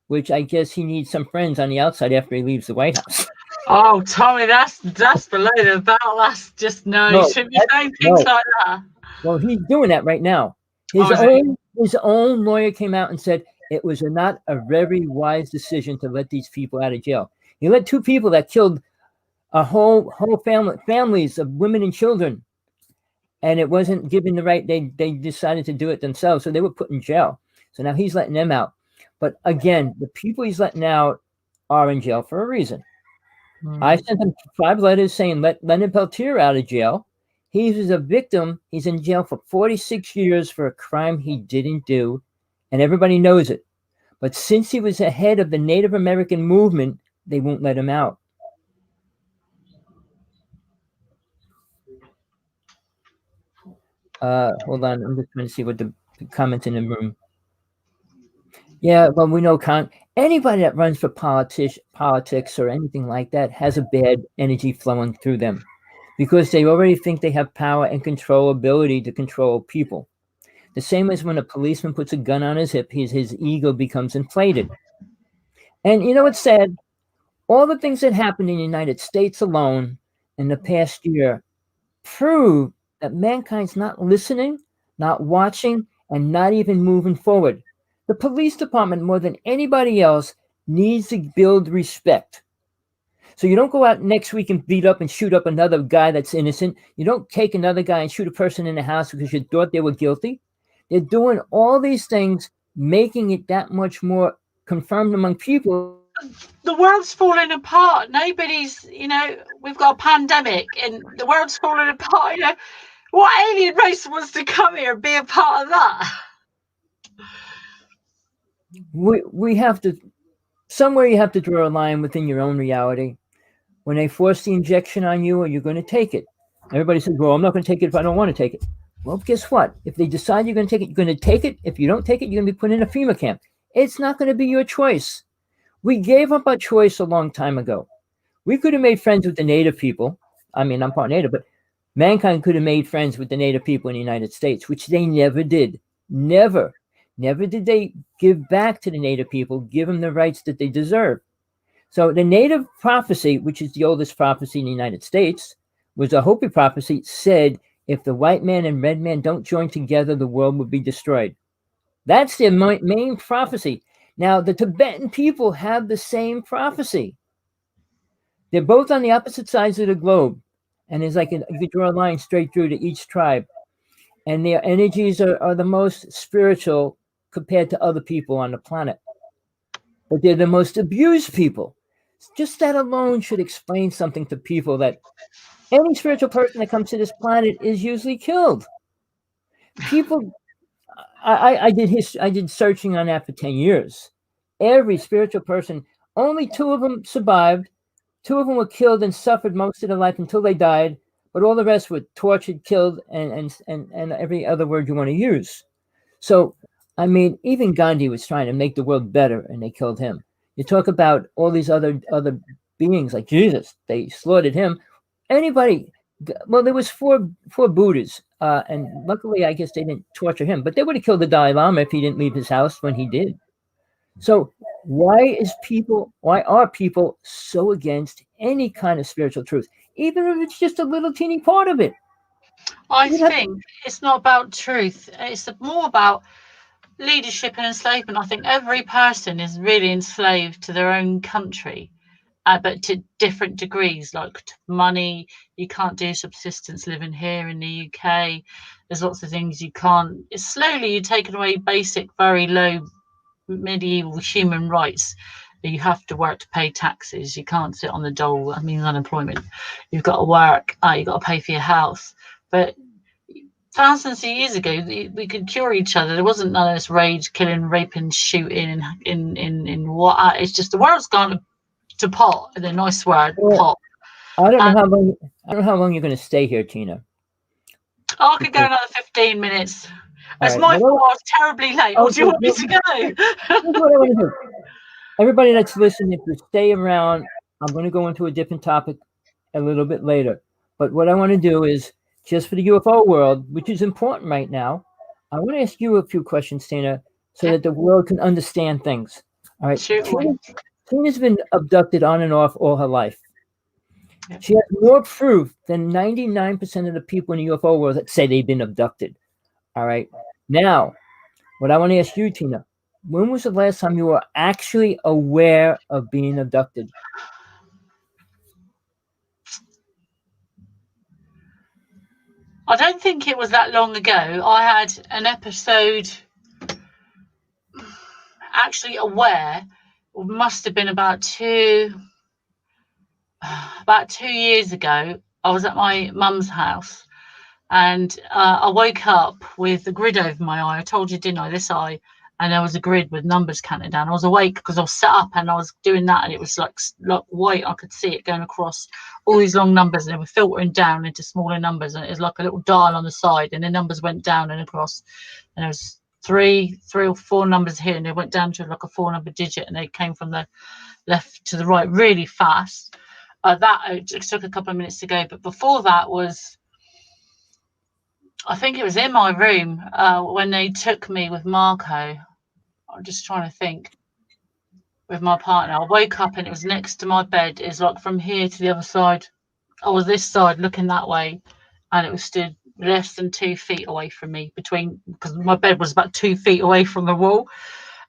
which I guess he needs some friends on the outside after he leaves the White House. Oh, Tommy, that's below the belt. That's just you shouldn't be saying things like that. Well, he's doing that right now. His own lawyer came out and said it was not a very wise decision to let these people out of jail. He let two people that killed a whole families of women and children, and it wasn't given the right. They decided to do it themselves, so they were put in jail. So now he's letting them out. But again, the people he's letting out are in jail for a reason. I sent him 5 letters saying let Leonard Peltier out of jail. He was a victim. He's in jail for 46 years for a crime he didn't do, and everybody knows it. But since he was ahead of the Native American movement, they won't let him out. Hold on. I'm just trying to see what the comments in the room. Yeah, well, we know anybody that runs for politics or anything like that has a bad energy flowing through them because they already think they have power and ability to control people. The same as when a policeman puts a gun on his hip, his ego becomes inflated. And you know what's sad? All the things that happened in the United States alone in the past year prove that mankind's not listening, not watching, and not even moving forward. The police department, more than anybody else, needs to build respect. So you don't go out next week and beat up and shoot up another guy that's innocent. You don't take another guy and shoot a person in the house because you thought they were guilty. They're doing all these things, making it that much more confirmed among people. The world's falling apart. Nobody's, we've got a pandemic and the world's falling apart. What alien race wants to come here and be a part of that? We have to, somewhere you have to draw a line within your own reality. When they force the injection on you, are you going to take it? Everybody says, well, I'm not going to take it if I don't want to take it. Well, guess what? If they decide you're going to take it, you're going to take it. If you don't take it, you're going to be put in a FEMA camp. It's not going to be your choice. We gave up our choice a long time ago. We could have made friends with the native people. I mean, I'm part native, but mankind could have made friends with the native people in the United States, which they never did. Never did they give back to the native people, give them the rights that they deserve. So the native prophecy, which is the oldest prophecy in the United States, was a Hopi prophecy, said if the white man and red man don't join together, the world would be destroyed. That's their main prophecy. Now, the Tibetan people have the same prophecy. They're both on the opposite sides of the globe. And there's you could draw a line straight through to each tribe. And their energies are the most spiritual compared to other people on the planet. But they're the most abused people. Just that alone should explain something to people, that any spiritual person that comes to this planet is usually killed. People, I did searching on that for 10 years. Every spiritual person, only 2 of them survived. 2 of them were killed and suffered most of their life until they died. But all the rest were tortured, killed, and every other word you want to use. So, I mean, even Gandhi was trying to make the world better, and they killed him. You talk about all these other beings like Jesus, they slaughtered him. Anybody, well, there was four Buddhas, and luckily, I guess they didn't torture him, but they would have killed the Dalai Lama if he didn't leave his house when he did. So why are people so against any kind of spiritual truth, even if it's just a little teeny part of it? I think it's not about truth. It's more about leadership and enslavement. I think every person is really enslaved to their own country. but to different degrees, like money. You can't do subsistence living here in the UK. There's lots of things you can't. It's slowly you're taking away basic, very low medieval human rights. You have to work to pay taxes. You can't sit on the dole. I mean, unemployment. You've got to work. You've got to pay for your house. But thousands of years ago, we could cure each other. There wasn't none of this rage, killing, raping, shooting, in what. It's just the world's gone to pot. The nice word, Well, pot. I don't know how long. I don't know how long you're going to stay here, Tina. I could go another 15 minutes. It's right, my fault. I was terribly late. Or do you want me to go? Here's what I want to do. Everybody that's listening, if you stay around, I'm going to go into a different topic a little bit later. But what I want to do is, just for the UFO world, which is important right now, I want to ask you a few questions, Tina, so that the world can understand things. All right. Tina's been abducted on and off all her life. Yeah. She has more proof than 99% of the people in the UFO world that say they've been abducted. All right. Now, what I want to ask you, Tina, when was the last time you were actually aware of being abducted? I don't think it was that long ago. I had an episode, actually aware, must have been about 2 years ago. I was at my mum's house, and I woke up with the grid over my eye. I told you, didn't I, this eye? And there was a grid with numbers counting down. I was awake because I was set up and I was doing that, and it was like white. I could see it going across all these long numbers, and they were filtering down into smaller numbers, and it was like a little dial on the side, and the numbers went down and across, and there was three or four numbers here, and they went down to like a 4-number digit, and they came from the left to the right really fast. That it took a couple of minutes to go, but before that was, I think it was in my room when they took me with Marco. I'm just trying to think. With my partner, I woke up and it was next to my bed. It's like from here to the other side. I was this side looking that way, and it was stood less than 2 feet away from me, because my bed was about 2 feet away from the wall.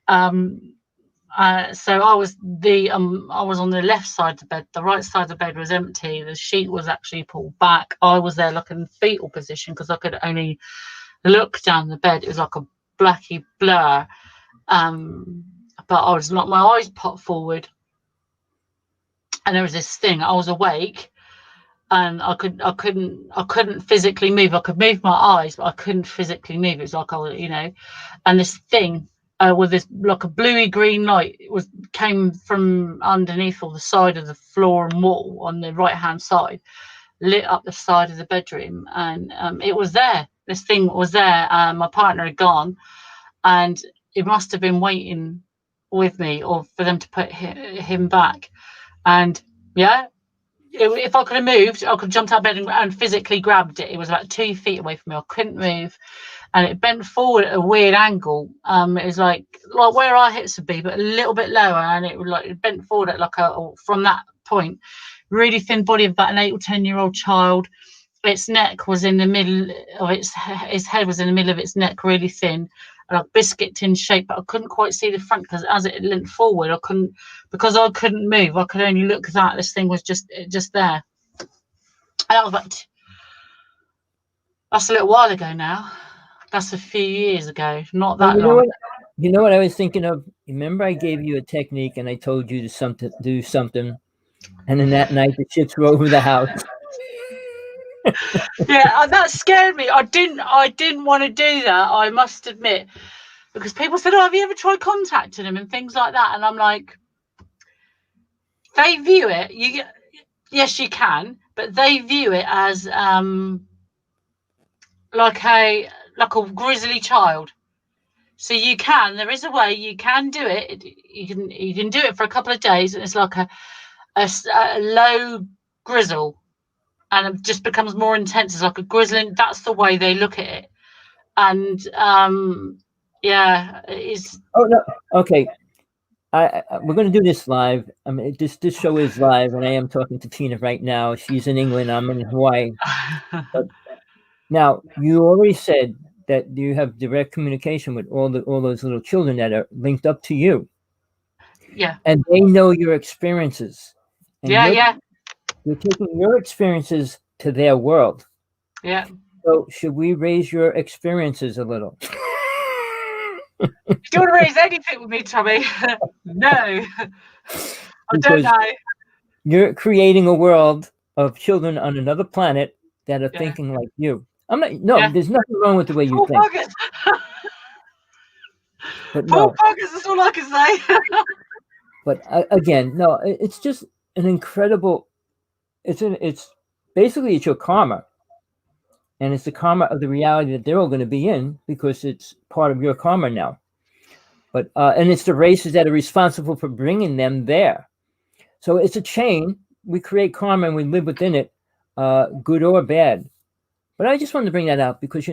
So I was on the left side of the bed. The right side of the bed was empty. The sheet was actually pulled back. I was there like in fetal position because I could only look down the bed. It was like a blacky blur. But I was like, my eyes popped forward, and there was this thing. I was awake, and I couldn't physically move. I could move my eyes, but I couldn't physically move. It was like I was, and this thing with this like a bluey green light came from underneath or the side of the floor and wall on the right hand side, lit up the side of the bedroom, and it was there. This thing was there. My partner had gone, and it must have been waiting with me, or for them to put him back. And yeah, if I could have moved, I could have jumped out of bed and physically grabbed it. It was about 2 feet away from me. I couldn't move, and it bent forward at a weird angle. It was like where our hips would be, but a little bit lower, and it bent forward at from that point. Really thin body of about an 8 or 10-year-old child. Its neck was in the middle of its head was in the middle of its neck, really thin, like biscuit tin shape, but I couldn't quite see the front because as it leant forward, I couldn't move. I could only look that this thing was just there. And that was that's a little while ago now. That's a few years ago, not that long. You know what I was thinking of? Remember I gave you a technique and I told you to do something, and then that night the shits were over the house. Yeah, that scared me. I didn't want to do that, I must admit, because people said, "Oh, have you ever tried contacting them and things like that?" And I'm like, they view it. Yes, you can, but they view it as like a grisly child. So there is a way you can do it. You can do it for a couple of days, and it's like a low grizzle, and it just becomes more intense. It's like a grizzling. That's the way they look at it. And yeah, it is. Oh no, okay. We're going to do this live. I mean, this show is live, and I am talking to Tina right now. She's in England. I'm in Hawaii. But now, you already said that you have direct communication with all those little children that are linked up to you. Yeah. And they know your experiences. and Yeah. you're taking your experiences to their world. Yeah. So should we raise your experiences a little? Do you want to raise anything with me, Tommy? No. I don't Because know. you're creating a world of children on another planet that are Yeah. thinking like you. I'm not. No, Yeah. there's nothing wrong with the way you Poor think. buggers. But Poor no. buggers, that's all I can say. But again, no. It's just an incredible. It's basically it's your karma, and it's the karma of the reality that they're all going to be in because it's part of your karma now. But and it's the races that are responsible for bringing them there. So it's a chain. We create karma and we live within it, good or bad. But I just wanted to bring that out because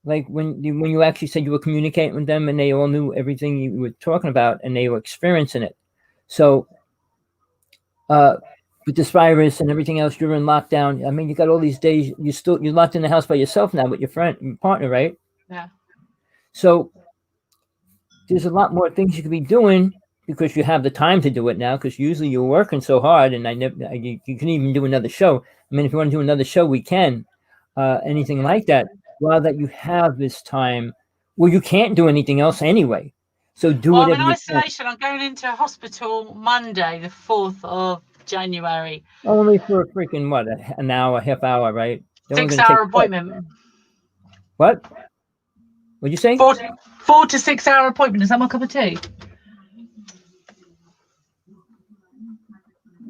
like when you actually said you were communicating with them and they all knew everything you were talking about and they were experiencing it. So with this virus and everything else, you're in lockdown. I mean, you got all these days. You're locked in the house by yourself now with your partner, right? Yeah. So there's a lot more things you could be doing because you have the time to do it now. Because usually you're working so hard, and you can even do another show. I mean, if you want to do another show, we can. Anything like that. While that you have this time, well, you can't do anything else anyway. So do Well, I'm whatever in you can. isolation. I'm going into hospital Monday, the 4th of January. Only for a freaking what, an hour, half hour, right? They're only going to 6-hour take appointment. what? What'd you say? 4 to 6 hour appointment. Is that my cup of tea?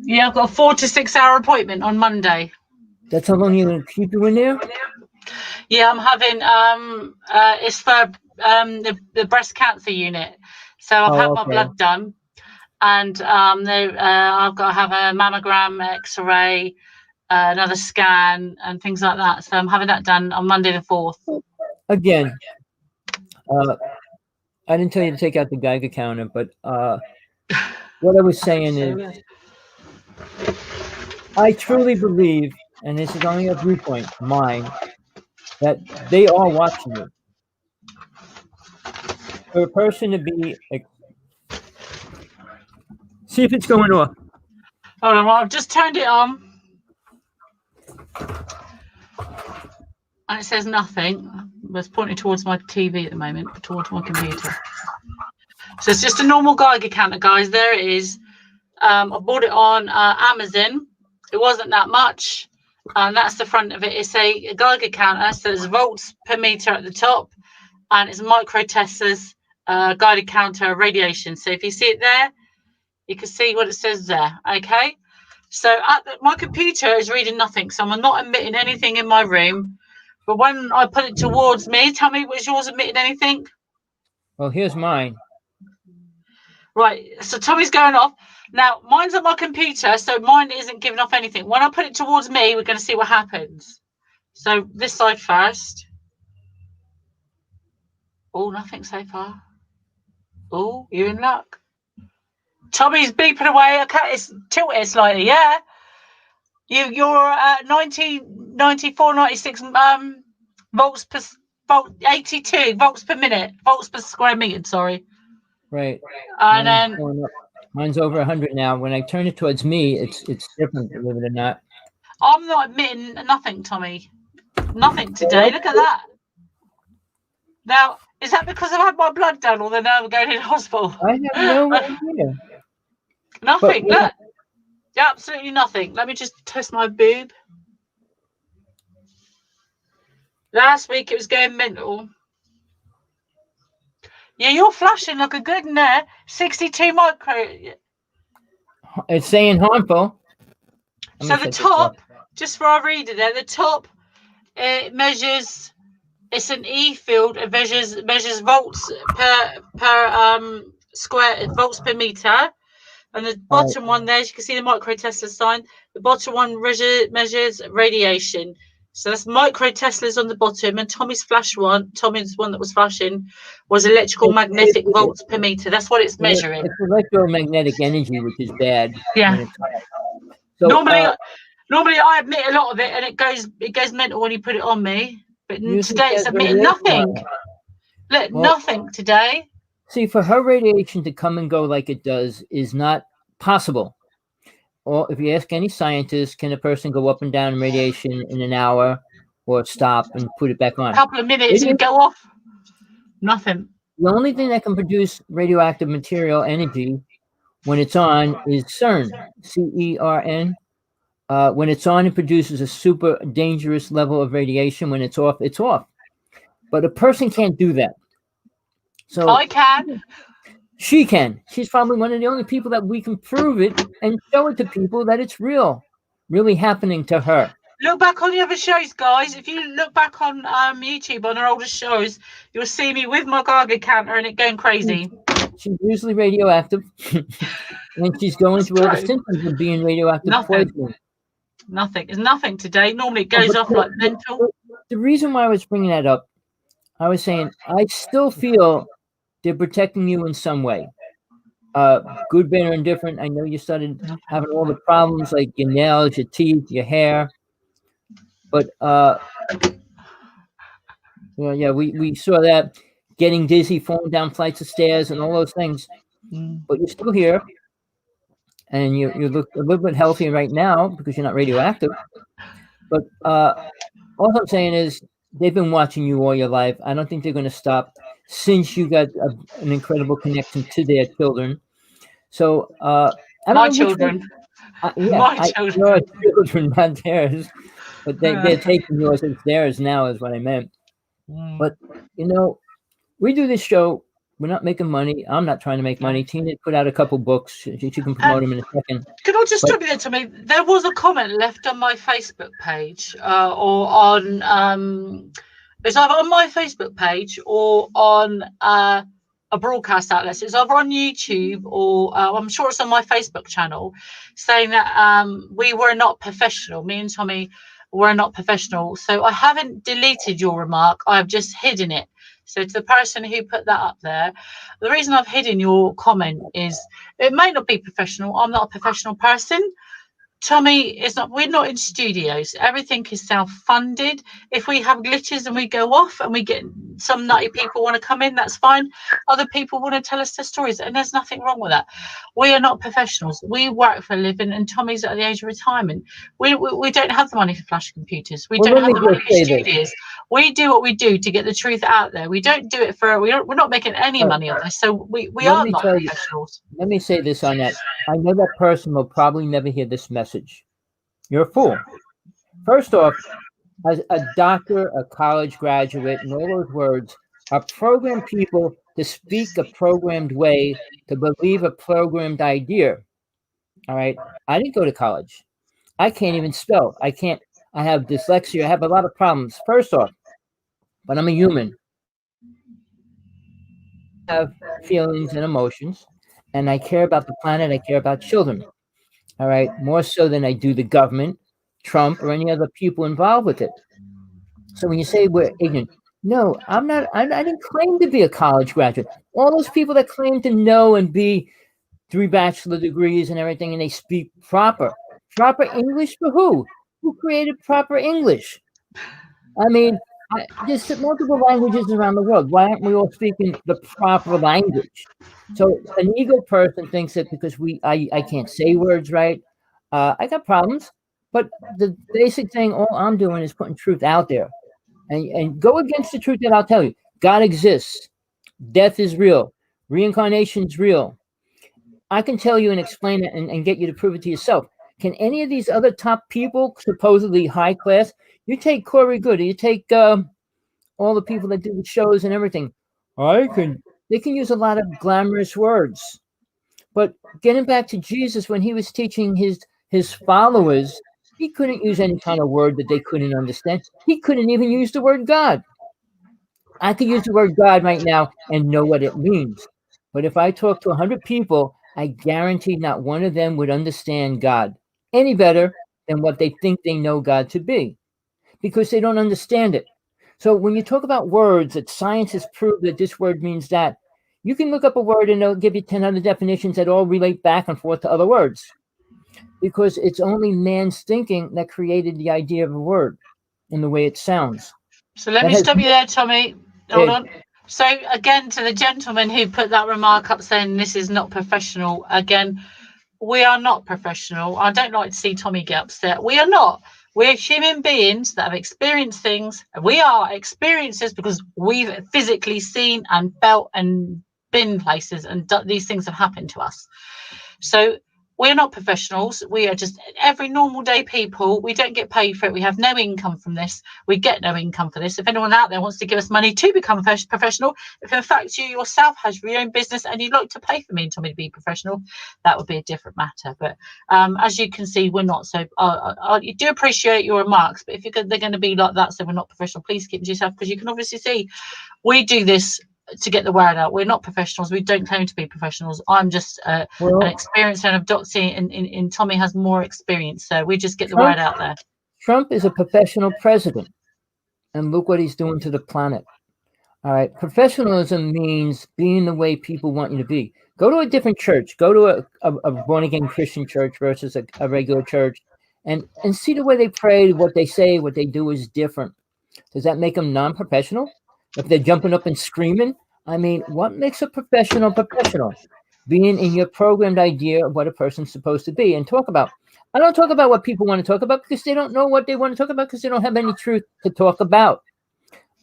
Yeah, I've got a 4 to 6 hour appointment on Monday. That's how long you're going to keep you in there? Yeah, I'm having it's for the breast cancer unit. So I've had my blood done, and I've got to have a mammogram, X-ray, another scan, and things like that. So I'm having that done on Monday the 4th. Again, I didn't tell you to take out the Geiger counter, but what I was saying is, I truly believe, and this is only a viewpoint, mine, that they are watching you. For a person to be like, see if it's going off. Hold on, I've just turned it on. And it says nothing. It's pointing towards my TV at the moment, towards my computer. So it's just a normal Geiger counter, guys. There it is. I bought it on Amazon. It wasn't that much. And that's the front of it. It's a Geiger counter. So there's volts per meter at the top. And it's micro Tesla's guided counter radiation. So if you see it there, you can see what it says there. Okay. So my computer is reading nothing. So I'm not emitting anything in my room. But when I put it towards me, tell me, was yours emitting anything? Well, here's mine. Right. So Tommy's going off. Now, mine's on my computer, so mine isn't giving off anything. When I put it towards me, we're going to see what happens. So this side first. Oh, nothing so far. Oh, you're in luck. Tommy's beeping away. Okay, it's tilted slightly. Yeah. You're at 94, 96 volts per 82 volts per minute, volts per square meter. Sorry. Right. And then mine's over 100 now. When I turn it towards me, it's different, believe it or not. I'm not admitting nothing, Tommy. Nothing today. Look at that. Now, is that because I've had my blood done, or then I'm going in hospital? I have no idea. Nothing. Look. Absolutely nothing. Let me just test my boob. Last week it was going mental. Yeah, you're flashing like a good in there. 62 micro. It's saying harmful. So the top, just for our reader there, the top, it measures. It's an E field. It measures volts per square volts per meter. And the bottom one there, as you can see the micro Tesla sign. The bottom one measures radiation. So that's micro Teslas on the bottom, and Tommy's one that was flashing, was electrical magnetic volts per meter. That's what it's measuring. It's electromagnetic energy, which is bad. Yeah. So, normally I admit a lot of it, and it goes mental when you put it on me. But today it's emitting nothing. Look, nothing today. See, for her radiation to come and go like it does is not possible. or if you ask any scientist, can a person go up and down in radiation in an hour or stop and put it back A on? couple of minutes, Radio, you go off. Nothing. the only thing that can produce radioactive material energy when it's on is CERN, CERN. When it's on, it produces a super dangerous level of radiation. When it's off, it's off. But a person can't do that. So I can. she can. She's probably one of the only people that we can prove it and show it to people that it's real, really happening to her. Look back on the other shows, guys. If you look back on YouTube on our older shows, you'll see me with my Geiger counter and it going crazy. She's usually radioactive, and she's going through all the True. symptoms of being radioactive poisoning. Nothing. It's nothing today. Normally it goes off like mental. The reason why I was bringing that up, I was saying I still feel they're protecting you in some way. Good, bad, or indifferent. I know you started having all the problems like your nails, your teeth, your hair. But yeah, we saw that getting dizzy, falling down flights of stairs, and all those things. But you're still here, and you look a little bit healthier right now because you're not radioactive. But all I'm saying is they've been watching you all your life. I don't think they're going to stop since you got an incredible connection to their children. So I don't My know children. My children, not theirs. But they're taking yours as theirs now, is what I meant. But, we do this show. We're not making money. I'm not trying to make money. Tina put out a couple books. She can promote them in a second. Can I just stop you there, Tommy? There was a comment left on my Facebook page or on it's either on my Facebook page or on a broadcast outlet. It's either on YouTube or I'm sure it's on my Facebook channel, saying that we were not professional. Me and Tommy were not professional. So I haven't deleted your remark. I've just hidden it. So to the person who put that up there, the reason I've hidden your comment is it may not be professional. I'm not a professional person. Tommy is not. We're not in studios. Everything is self-funded. If we have glitches and we go off and we get some nutty people want to come in, that's fine. Other people want to tell us their stories, and there's nothing wrong with that. We are not professionals. We work for a living, and Tommy's at the age of retirement. We don't have the money for flash computers. We don't have the money for studios. We do what we do to get the truth out there. We don't do it for. We're not making any money on this, so we are not professionals. Let me say this on that. I know that person will probably never hear this message. You're a fool. First off, as a doctor, a college graduate, and all those words are programmed people to speak a programmed way, to believe a programmed idea. All right? I didn't go to college. I can't even spell. I have dyslexia. I have a lot of problems. First off, but I'm a human. I have feelings and emotions, and I care about the planet. I care about children. All right, more so than I do the government, Trump, or any other people involved with it. So when you say we're ignorant, no, I'm not. I didn't claim to be a college graduate. All those people that claim to know and be 3 bachelor degrees and everything, and they speak proper English for who? Who created proper English? I mean, there's multiple languages around the world. Why aren't we all speaking the proper language? So an ego person thinks that because I can't say words right. I got problems, but the basic thing, all I'm doing is putting truth out there, and go against the truth that I'll tell you. God exists. Death is real. Reincarnation is real. I can tell you and explain it and get you to prove it to yourself. Can any of these other top people, supposedly high class, you take Corey Good, or you take all the people that do the shows and everything, they can use a lot of glamorous words. But getting back to Jesus, when he was teaching his followers, he couldn't use any kind of word that they couldn't understand. He couldn't even use the word God. I could use the word God right now and know what it means. But if I talk to 100 people, I guarantee not one of them would understand God any better than what they think they know God to be, because they don't understand it. So when you talk about words that science has proved that this word means that, you can look up a word and they'll give you 10 other definitions that all relate back and forth to other words, because it's only man's thinking that created the idea of a word in the way it sounds. So let me stop you there, Tommy. Hold on. So again, to the gentleman who put that remark up saying this is not professional, again, we are not professional. I don't like to see Tommy get upset. We are not. We're human beings that have experienced things. We are experiencers because we've physically seen and felt and been places, and these things have happened to us. So we're not professionals. We are just every normal day people. We don't get paid for it. We have no income from this. We get no income for this. If anyone out there wants to give us money to become a professional, if in fact you yourself has your own business and you'd like to pay for me and Tommy to be professional, that would be a different matter. But as you can see, we're not. So you do appreciate your remarks, but if they're going to be like that, so we're not professional, please keep it to yourself, because you can obviously see we do this to get the word out. We're not professionals. We don't claim to be professionals. I'm just an experienced and adoptee, and Tommy has more experience. So we just get the word out there. Trump is a professional president, and look what he's doing to the planet. All right. Professionalism means being the way people want you to be. Go to a different church. Go to a born-again Christian church versus a regular church, and see the way they pray, what they say, what they do is different. Does that make them non-professional? If they're jumping up and screaming? I mean, what makes a professional professional? Being in your programmed idea of what a person's supposed to be and talk about. I don't talk about what people want to talk about because they don't know what they want to talk about because they don't have any truth to talk about.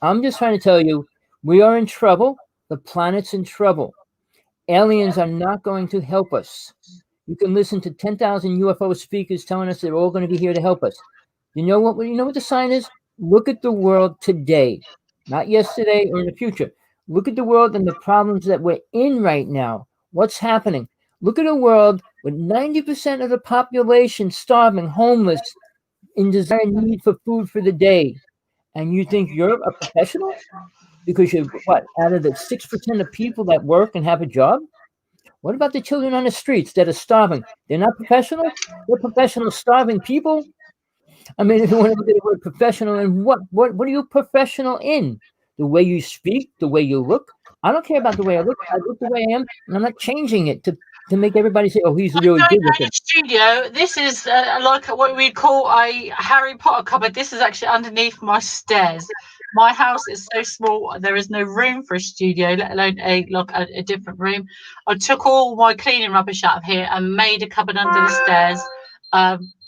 I'm just trying to tell you, we are in trouble. The planet's in trouble. Aliens are not going to help us. You can listen to 10,000 UFO speakers telling us they're all going to be here to help us. You know what the sign is? Look at the world today, not yesterday or in the future. Look at the world and the problems that we're in right now. What's happening? Look at a world with 90% of the population starving, homeless, in desire and need for food for the day. And you think you're a professional? Because you're out of the 6% of people that work and have a job? What about the children on the streets that are starving? They're not professional? They're professional starving people? I mean, if you want to look at the word professional, and what are you professional in? The way you speak, the way you look? I don't care about the way I look. I look the way I am, and I'm not changing it to make everybody say, oh, he's really good with it. Studio. This is like what we call a Harry Potter cupboard. This is actually underneath my stairs. My house is so small, there is no room for a studio, let alone a different room. I took all my cleaning rubbish out of here and made a cupboard under the stairs.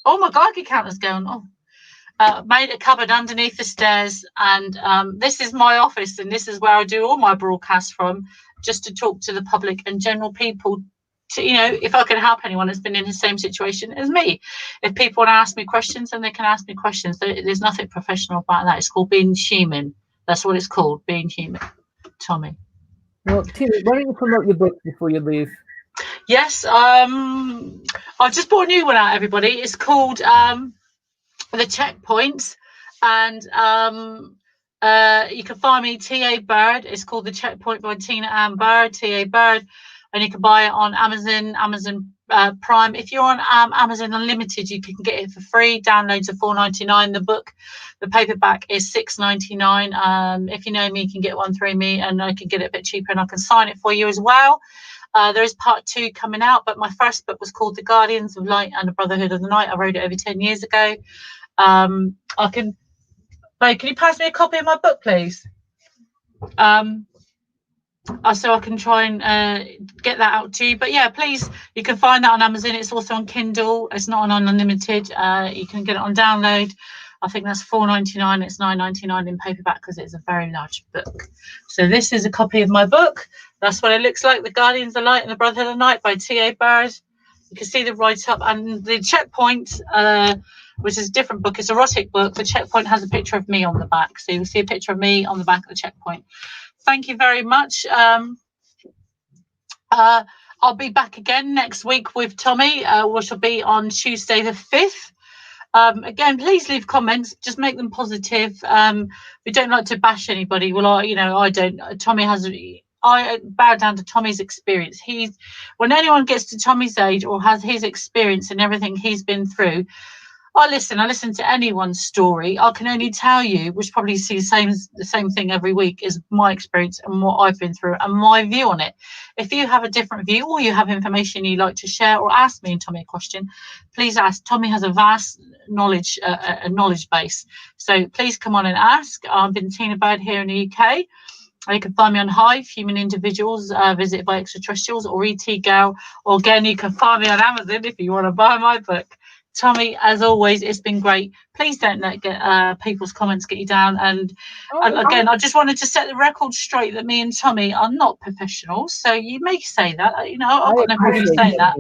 Oh, my Geiger counter's going on. Made a cupboard underneath the stairs, and this is my office, and this is where I do all my broadcasts from, just to talk to the public and general people. To, if I can help anyone that's been in the same situation as me. If people want to ask me questions, then they can ask me questions. There's nothing professional about that. It's called being human. That's what it's called, being human. Tommy. Well, Tina, why don't you promote your book before you leave? Yes. I just bought a new one out, everybody. It's called The Checkpoint. And you can find me, T.A. Bird. It's called The Checkpoint by Tina Ann Bird, T.A. Bird. And you can buy it on Amazon Prime. If you're on Amazon Unlimited, you can get it for free. Downloads are $4.99. The book, the paperback, is $6.99. If you know me, you can get one through me, and I can get it a bit cheaper, and I can sign it for you as well. There is part 2 coming out, but my first book was called The Guardians of Light and the Brotherhood of the Night. I wrote it over 10 years ago. Can you pass me a copy of my book, please? So I can try and get that out to you. But yeah, please, you can find that on Amazon. It's also on Kindle. It's not on Unlimited. You can get it on download. I think that's $4.99. It's $9.99 in paperback because it's a very large book. So this is a copy of my book. That's what it looks like. The Guardians of Light and the Brotherhood of the Night by T.A. Bird. You can see the write-up, and the Checkpoint, which is a different book. It's an erotic book. The Checkpoint has a picture of me on the back. So you'll see a picture of me on the back of the Checkpoint. Thank you very much. I'll be back again next week with Tommy, which will be on Tuesday the 5th. Again, please leave comments. Just make them positive. We don't like to bash anybody. Well, I don't. Tommy has. I bow down to Tommy's experience. When anyone gets to Tommy's age or has his experience and everything he's been through, I listen to anyone's story. I can only tell you, which probably see the same thing every week, is my experience and what I've been through and my view on it. If you have a different view or you have information you'd like to share or ask me and Tommy a question, please ask. Tommy has a vast knowledge base. So please come on and ask. I've been Tina Bird here in the UK. You can find me on Hive, Human Individuals, Visit by Extraterrestrials, or ET Gal. Or again, you can find me on Amazon if you want to buy my book. Tommy, as always, it's been great. Please don't let people's comments get you down. And again, I just wanted to set the record straight that me and Tommy are not professionals. So you may say that. I've got no problem saying that.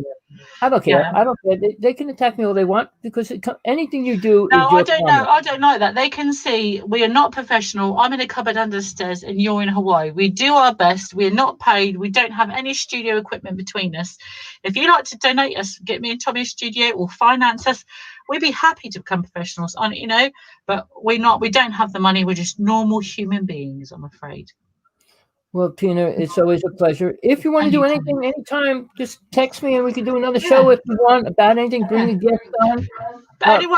I don't care. Yeah. I don't care. They can attack me all they want because anything you do no, is your I don't comment. know. I don't like that. They can see we are not professional. I'm in a cupboard under the stairs and you're in Hawaii. We do our best. We're not paid. We don't have any studio equipment between us. If you'd like to donate us, get me and Tommy a studio or finance us, we'd be happy to become professionals on it, but we're not. We don't have the money. We're just normal human beings, I'm afraid. Well, Tina, it's always a pleasure. If you want to do anything anytime, just text me and we can do another show if you want about anything. Bring a guest on. But anyway,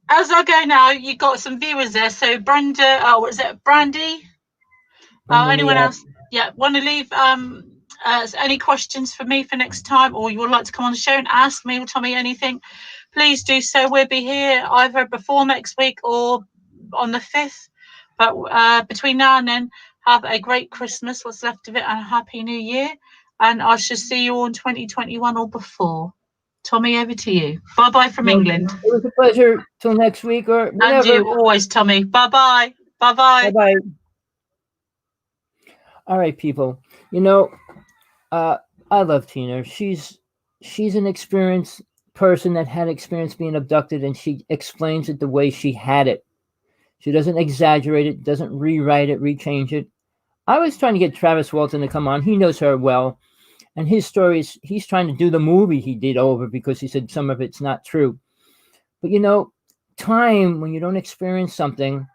as I go now, you got some viewers there. So Brenda, what is it, Brandy? Anyone else? Yeah, want to leave any questions for me for next time, or you would like to come on the show and ask me or Tommy anything? Please do so. We'll be here either before next week or on the 5th. But between now and then, have a great Christmas, what's left of it, and a Happy New Year. And I shall see you all in 2021 or before. Tommy, over to you. Bye-bye from England. It was a pleasure. Till next week or whenever. And you, always, Tommy. Bye-bye. Bye-bye. Bye-bye. All right, people. I love Tina. She's an experienced person that had experience being abducted, and she explains it the way she had it. She doesn't exaggerate it, doesn't rewrite it, rechange it. I was trying to get Travis Walton to come on. He knows her well. And his story is he's trying to do the movie he did over because he said some of it's not true. But time when you don't experience something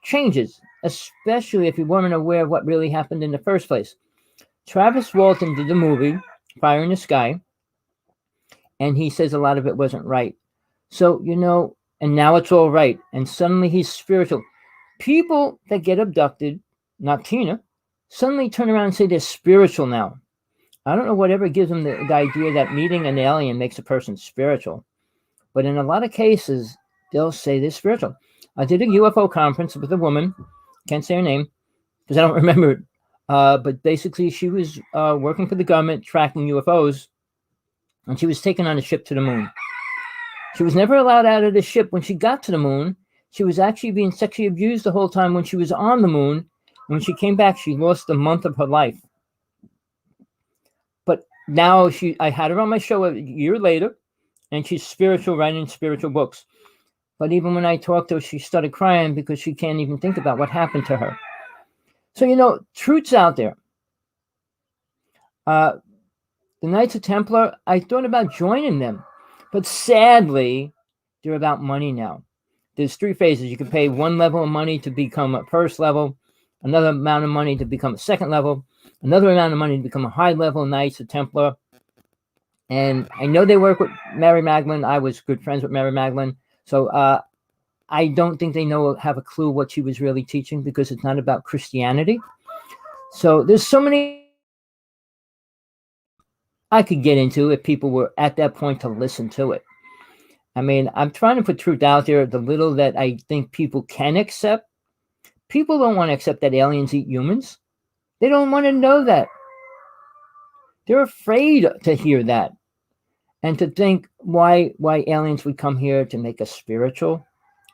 changes, especially if you weren't aware of what really happened in the first place. Travis Walton did the movie Fire in the Sky, and he says a lot of it wasn't right. So, and now it's all right. And suddenly he's spiritual. People that get abducted, not Tina, suddenly turn around and say they're spiritual now. I don't know whatever gives them the idea that meeting an alien makes a person spiritual. But in a lot of cases, they'll say they're spiritual. I did a UFO conference with a woman. Can't say her name because I don't remember it. But basically, she was working for the government, tracking UFOs, and she was taken on a ship to the moon. She was never allowed out of the ship when she got to the moon. She was actually being sexually abused the whole time when she was on the moon. And when she came back, she lost a month of her life. But now I had her on my show a year later, and she's spiritual, writing spiritual books. But even when I talked to her, she started crying because she can't even think about what happened to her. So, truth's out there. The Knights of Templar, I thought about joining them. But sadly, they're about money now. There's 3 phases. You can pay 1 level of money to become a first level, another amount of money to become a second level, another amount of money to become a high level Knights of Templar. And I know they work with Mary Magdalene. I was good friends with Mary Magdalene. So I don't think they have a clue what she was really teaching because it's not about Christianity. So there's so many I could get into if people were at that point to listen to it. I mean, I'm trying to put truth out there, the little that I think people can accept. People don't want to accept that aliens eat humans. They don't want to know that. They're afraid to hear that. And to think why aliens would come here to make us spiritual.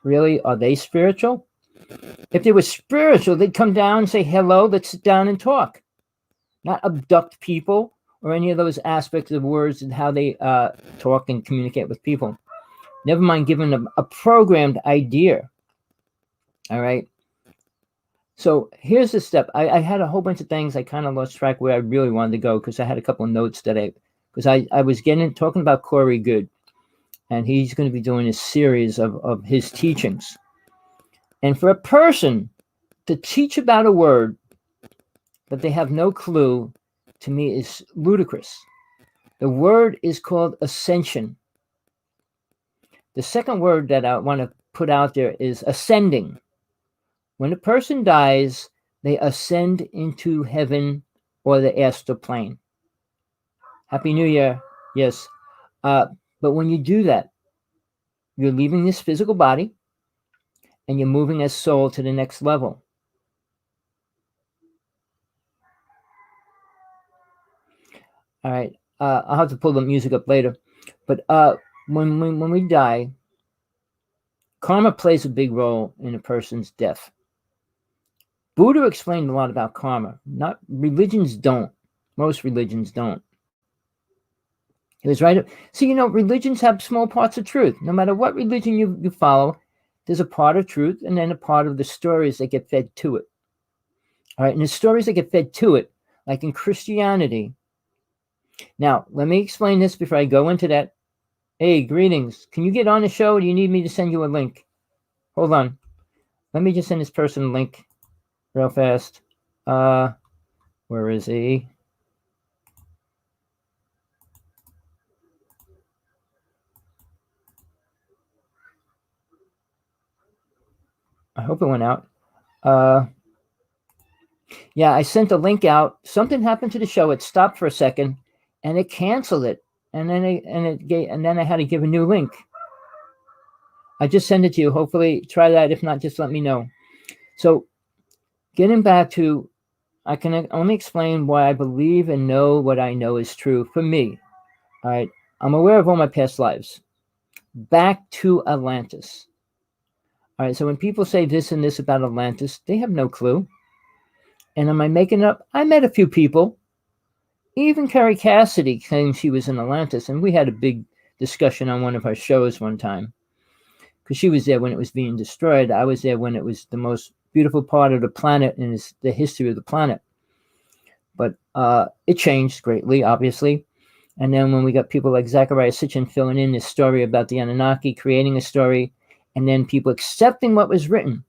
Really? Are they spiritual? If they were spiritual, they'd come down and say, hello, let's sit down and talk. Not abduct people or any of those aspects of words and how they talk and communicate with people. Never mind giving them a programmed idea. All right. So here's the step. I had a whole bunch of things. I kind of lost track where I really wanted to go because I had a couple of notes that because I was talking about Corey Good, and he's going to be doing a series of his teachings. And for a person to teach about a word but they have no clue, to me is ludicrous. The word is called ascension. The second word that I want to put out there is ascending. When a person dies, they ascend into heaven or the astral plane. Happy New Year. Yes. But when you do that, you're leaving this physical body and you're moving as soul to the next level. All right. I'll have to pull the music up later. But when we die, karma plays a big role in a person's death. Buddha explained a lot about karma. Not religions don't. Most religions don't. He was right. So, religions have small parts of truth. No matter what religion you follow, there's a part of truth and then a part of the stories that get fed to it. All right. And the stories that get fed to it, like in Christianity. Now, let me explain this before I go into that. Hey, greetings. Can you get on the show? Or do you need me to send you a link? Hold on. Let me just send this person a link real fast. Where is he? I hope it went out. Yeah, I sent a link out. Something happened to the show. It stopped for a second, and it canceled it. And then I had to give a new link. I just sent it to you. Hopefully, try that. If not, just let me know. So, getting back to, I can only explain why I believe and know what I know is true for me. All right, I'm aware of all my past lives. Back to Atlantis. All right, so when people say this and this about Atlantis, they have no clue. And am I making it up? I met a few people. Even Carrie Cassidy claimed she was in Atlantis, and we had a big discussion on one of our shows one time. Because she was there when it was being destroyed. I was there when it was the most beautiful part of the planet and the history of the planet. But it changed greatly, obviously. And then when we got people like Zachariah Sitchin filling in this story about the Anunnaki, creating a story, and then people accepting what was written.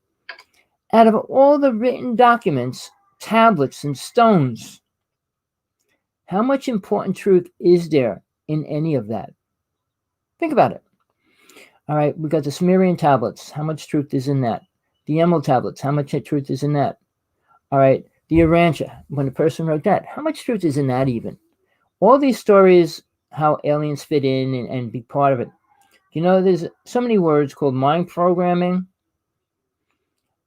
Out of all the written documents, tablets, and stones, how much important truth is there in any of that? Think about it. All right, we got the Sumerian tablets. How much truth is in that? The Emerald tablets. How much truth is in that? All right, the Urantia, when a person wrote that, how much truth is in that even? All these stories, how aliens fit in and be part of it. There's so many words called mind programming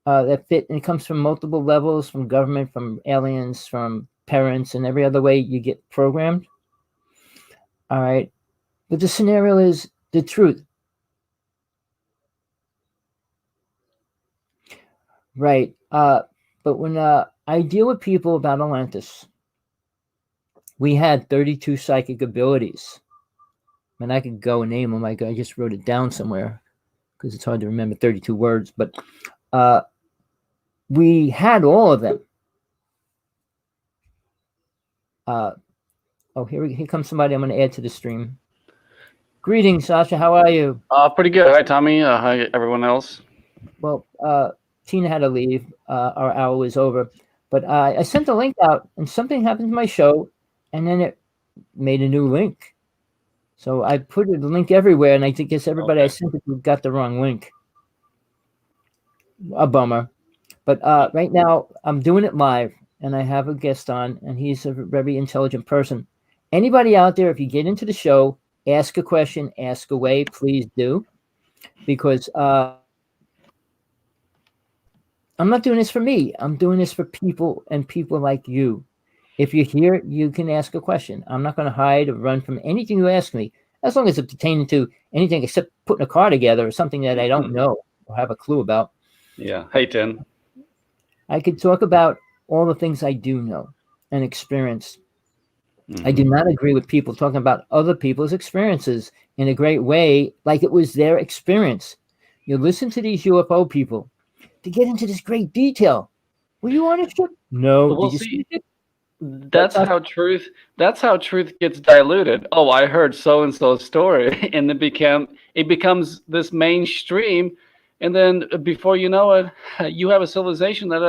that fit, and it comes from multiple levels, from government, from aliens, from parents, and every other way you get programmed. All right. But the scenario is the truth. Right. But when I deal with people about Atlantis, we had 32 psychic abilities. And I could go and name them. I just wrote it down somewhere because it's hard to remember 32 words. But we had all of them. Here comes somebody I'm going to add to the stream. Greetings, Sasha. How are you? Pretty good. Hi, Tommy. Hi, everyone else. Well, Tina had to leave. Our hour was over. But I sent the link out, and something happened to my show, and then it made a new link. So I put the link everywhere, and I guess everybody I sent it to got the wrong link. A bummer. But right now, I'm doing it live, and I have a guest on, and he's a very intelligent person. Anybody out there, if you get into the show, ask a question, ask away, please do. Because I'm not doing this for me. I'm doing this for people and people like you. If you're here, you can ask a question. I'm not going to hide or run from anything you ask me, as long as it's pertaining to anything except putting a car together or something that I don't know or have a clue about. Yeah. Hey, Tim. I could talk about all the things I do know and experience. I do not agree with people talking about other people's experiences in a great way, like it was their experience. You listen to these UFO people to get into this great detail. Were you on a ship? No. Well, Did you see, see it? that's how truth gets diluted. Oh, I heard so and so's story, and it becomes this mainstream, and then before you know it, you have a civilization that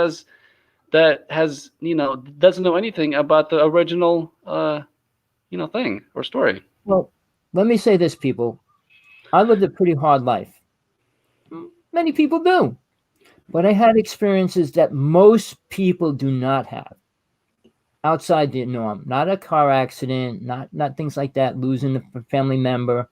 has doesn't know anything about the original thing or story. Well, let me say this, people. I lived a pretty hard life. Many people do. But I had experiences that most people do not have. Outside the norm. Not a car accident, not things like that, losing a family member.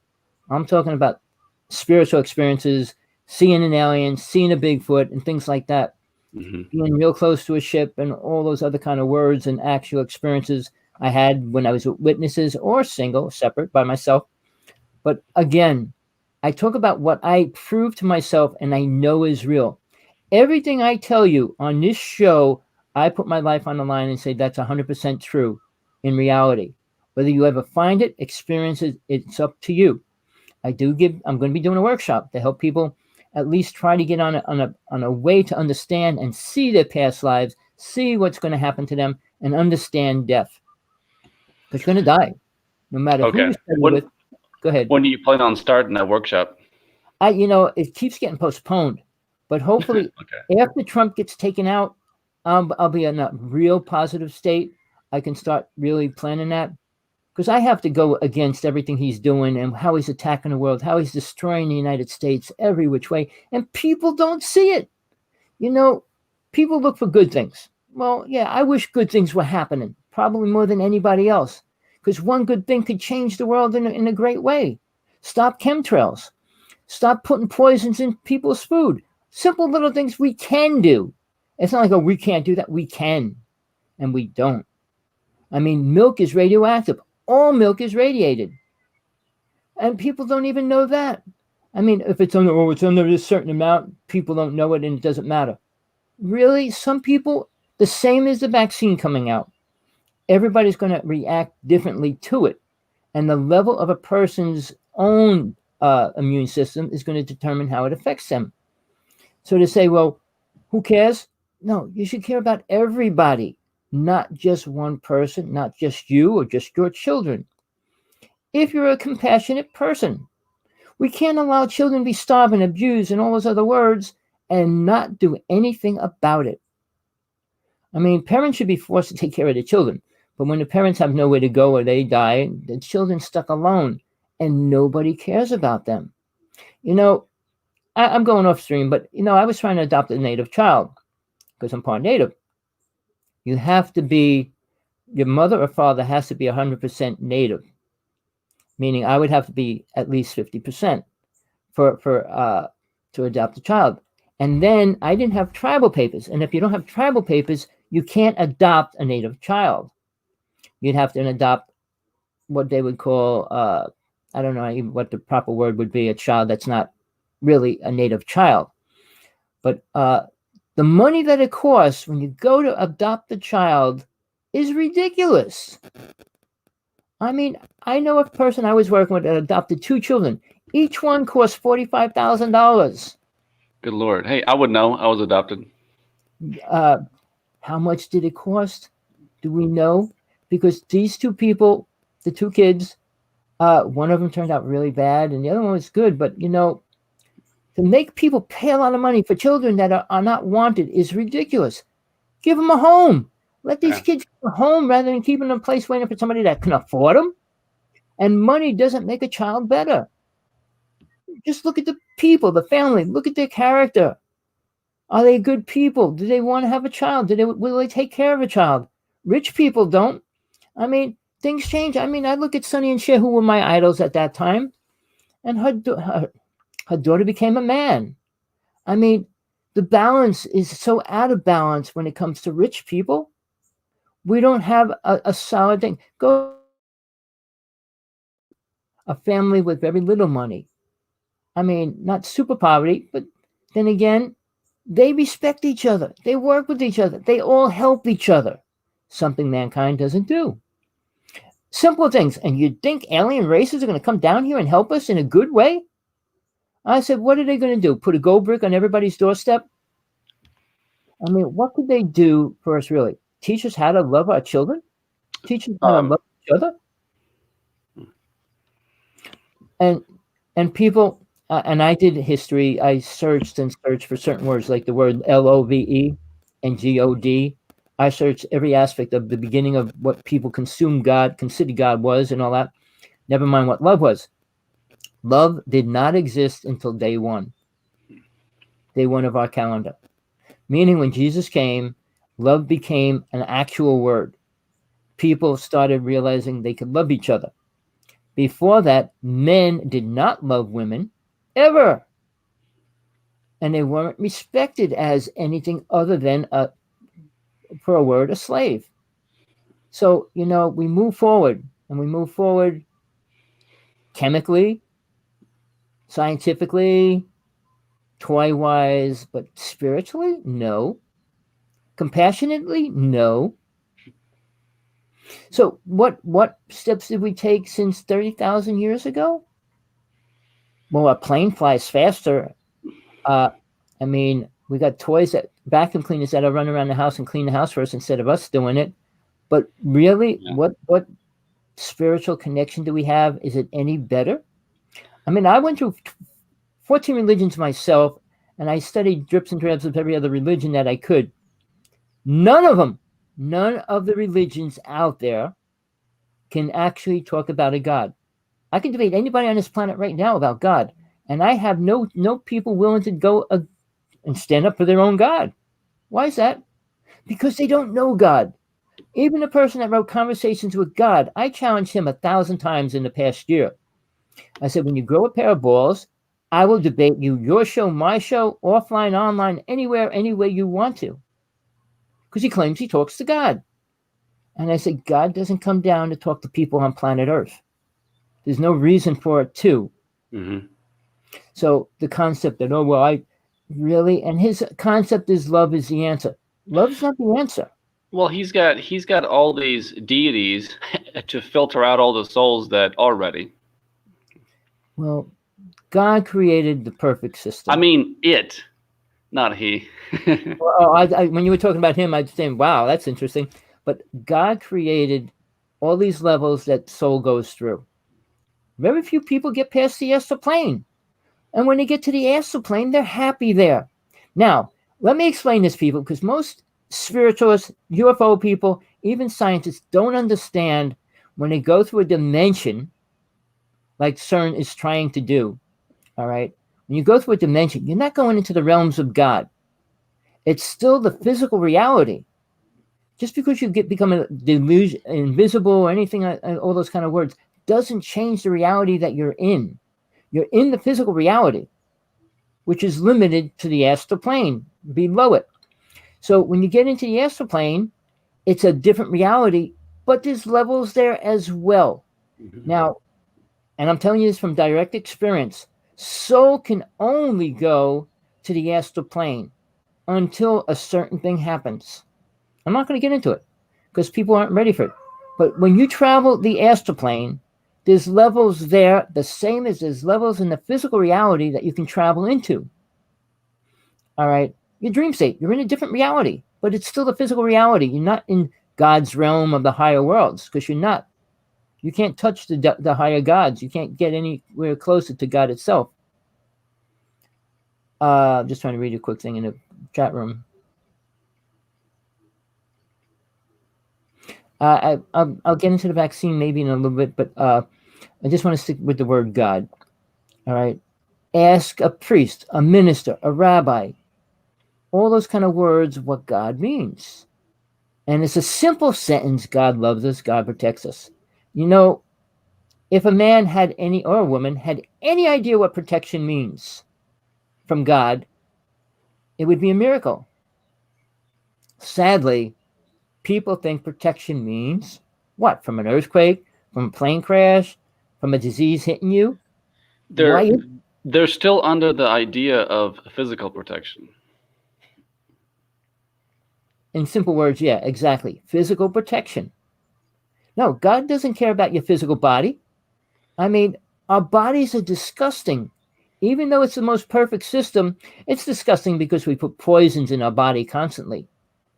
I'm talking about spiritual experiences, seeing an alien, seeing a Bigfoot, and things like that. Being real close to a ship and all those other kind of words and actual experiences I had when I was with witnesses or single, separate by myself. But again, I talk about what I prove to myself and I know is real. Everything I tell you on this show, I put my life on the line and say that's 100% true in reality. Whether you ever find it, experience it, it's up to you. I'm going to be doing a workshop to help people at least try to get on a way to understand and see their past lives, see what's going to happen to them, and understand death. Because you're going to die, no matter who Okay. you study with. Go ahead. When do you plan on starting that workshop? It keeps getting postponed, but hopefully Okay. after Trump gets taken out, I'll be in a real positive state. I can start really planning that because I have to go against everything he's doing and how he's attacking the world, how he's destroying the United States every which way, and people don't see it. People look for good things. Well, yeah, I wish good things were happening, probably more than anybody else, because one good thing could change the world in a great way. Stop chemtrails. Stop putting poisons in people's food. Simple little things we can do. It's not like, oh, we can't do that. We can, and we don't. I mean, milk is radioactive. All milk is radiated. And people don't even know that. I mean, if it's under this certain amount, people don't know it and it doesn't matter. Really, some people, the same as the vaccine coming out, everybody's going to react differently to it. And the level of a person's own immune system is going to determine how it affects them. So to say, well, who cares? No, you should care about everybody, not just one person, not just you or just your children. If you're a compassionate person, we can't allow children to be starved and abused and all those other words and not do anything about it. I mean, parents should be forced to take care of their children, but when the parents have nowhere to go or they die, the children stuck alone and nobody cares about them. I'm going off stream, but I was trying to adopt a native child because I'm part native. You have to be, your mother or father has to be 100% native, meaning I would have to be at least 50% to adopt a child. And then I didn't have tribal papers. And if you don't have tribal papers, you can't adopt a native child. You'd have to adopt what they would call, I don't know what the proper word would be, a child that's not really a native child. But the money that it costs when you go to adopt a child is ridiculous. I mean, I know a person I was working with that adopted 2 children. Each one cost $45,000. Good Lord. Hey, I would know. I was adopted. How much did it cost? Do we know? Because these 2 people, the 2 kids, one of them turned out really bad and the other one was good. But, to make people pay a lot of money for children that are not wanted is ridiculous. Give them a home. Let these kids go home rather than keeping them in a place waiting for somebody that can afford them. And money doesn't make a child better. Just look at the people, the family. Look at their character. Are they good people? Do they want to have a child? Will they take care of a child? Rich people don't. I mean, things change. I mean, I look at Sonny and Cher, who were my idols at that time, and her daughter became a man. I mean, the balance is so out of balance when it comes to rich people. We don't have a solid thing. Go a family with very little money. I mean, not super poverty, but then again, they respect each other. They work with each other. They all help each other. Something mankind doesn't do. Simple things. And you'd think alien races are going to come down here and help us in a good way? I said, what are they going to do? Put a gold brick on everybody's doorstep? I mean, what could they do for us, really? Teach us how to love our children? Teach us how to love each other? And people, and I did history. I searched for certain words, like the word LOVE and GOD. I searched every aspect of the beginning of what people considered God was and all that. Never mind what love was. Love did not exist until day 1. Day 1 of our calendar. Meaning when Jesus came, love became an actual word. People started realizing they could love each other. Before that, men did not love women, ever. And they weren't respected as anything other than, for a word, a slave. So, we move forward, and we move forward chemically, scientifically, toy wise, but spiritually, no. Compassionately, no. So, what steps did we take since 30,000 years ago? Well, a plane flies faster. I mean, we got toys that vacuum cleaners that are run around the house and clean the house for us instead of us doing it. But really, Yeah. what spiritual connection do we have? Is it any better? I mean, I went through 14 religions myself, and I studied drips and drabs of every other religion that I could. None of them, none of the religions out there can actually talk about a God. I can debate anybody on this planet right now about God, and I have no people willing to go and stand up for their own God. Why is that? Because they don't know God. Even the person that wrote Conversations with God, I challenged him 1,000 times in the past year. I said, when you grow a pair of balls, I will debate you, your show, my show, offline, online, anywhere, any way you want to. Because he claims he talks to God. And I said, God doesn't come down to talk to people on planet Earth. There's no reason for it to. Mm-hmm. So the concept that, oh, well, I really, and his concept is love is the answer. Love's not the answer. Well, he's got all these deities to filter out all the souls that are ready. Well, God created the perfect system. I mean, it, not he. Well, when you were talking about him, I'd say, wow, that's interesting. But God created all these levels that soul goes through. Very few people get past the astral plane. And when they get to the astral plane, they're happy there. Now, let me explain this, people, because most spiritualists, UFO people, even scientists don't understand when they go through a dimension like CERN is trying to do. All right. When you go through a dimension, you're not going into the realms of God. It's still the physical reality. Just because you become a delusion, invisible, or anything, all those kind of words, doesn't change the reality that you're in. You're in the physical reality, which is limited to the astral plane below it. So when you get into the astral plane, it's a different reality, but there's levels there as well. Mm-hmm. Now, and I'm telling you this from direct experience, soul can only go to the astral plane until a certain thing happens. I'm not going to get into it because people aren't ready for it. But when you travel the astral plane, there's levels there, the same as there's levels in the physical reality that you can travel into. All right. Your dream state, you're in a different reality, but it's still the physical reality. You're not in God's realm of the higher worlds because you're not. You can't touch the higher gods. You can't get anywhere closer to God itself. I'm just trying to read a quick thing in the chat room. I'll get into the vaccine maybe in a little bit, but I just want to stick with the word God. All right. Ask a priest, a minister, a rabbi, all those kind of words, what God means. And it's a simple sentence: God loves us, God protects us. You know, if a man had any, or a woman had any idea what protection means from God, it would be a miracle. Sadly, people think protection means what? From an earthquake, from a plane crash, from a disease hitting you? They're still under the idea of physical protection. In simple words, yeah, exactly. Physical protection. No, God doesn't care about your physical body. I mean, our bodies are disgusting. Even though it's the most perfect system, it's disgusting because we put poisons in our body constantly,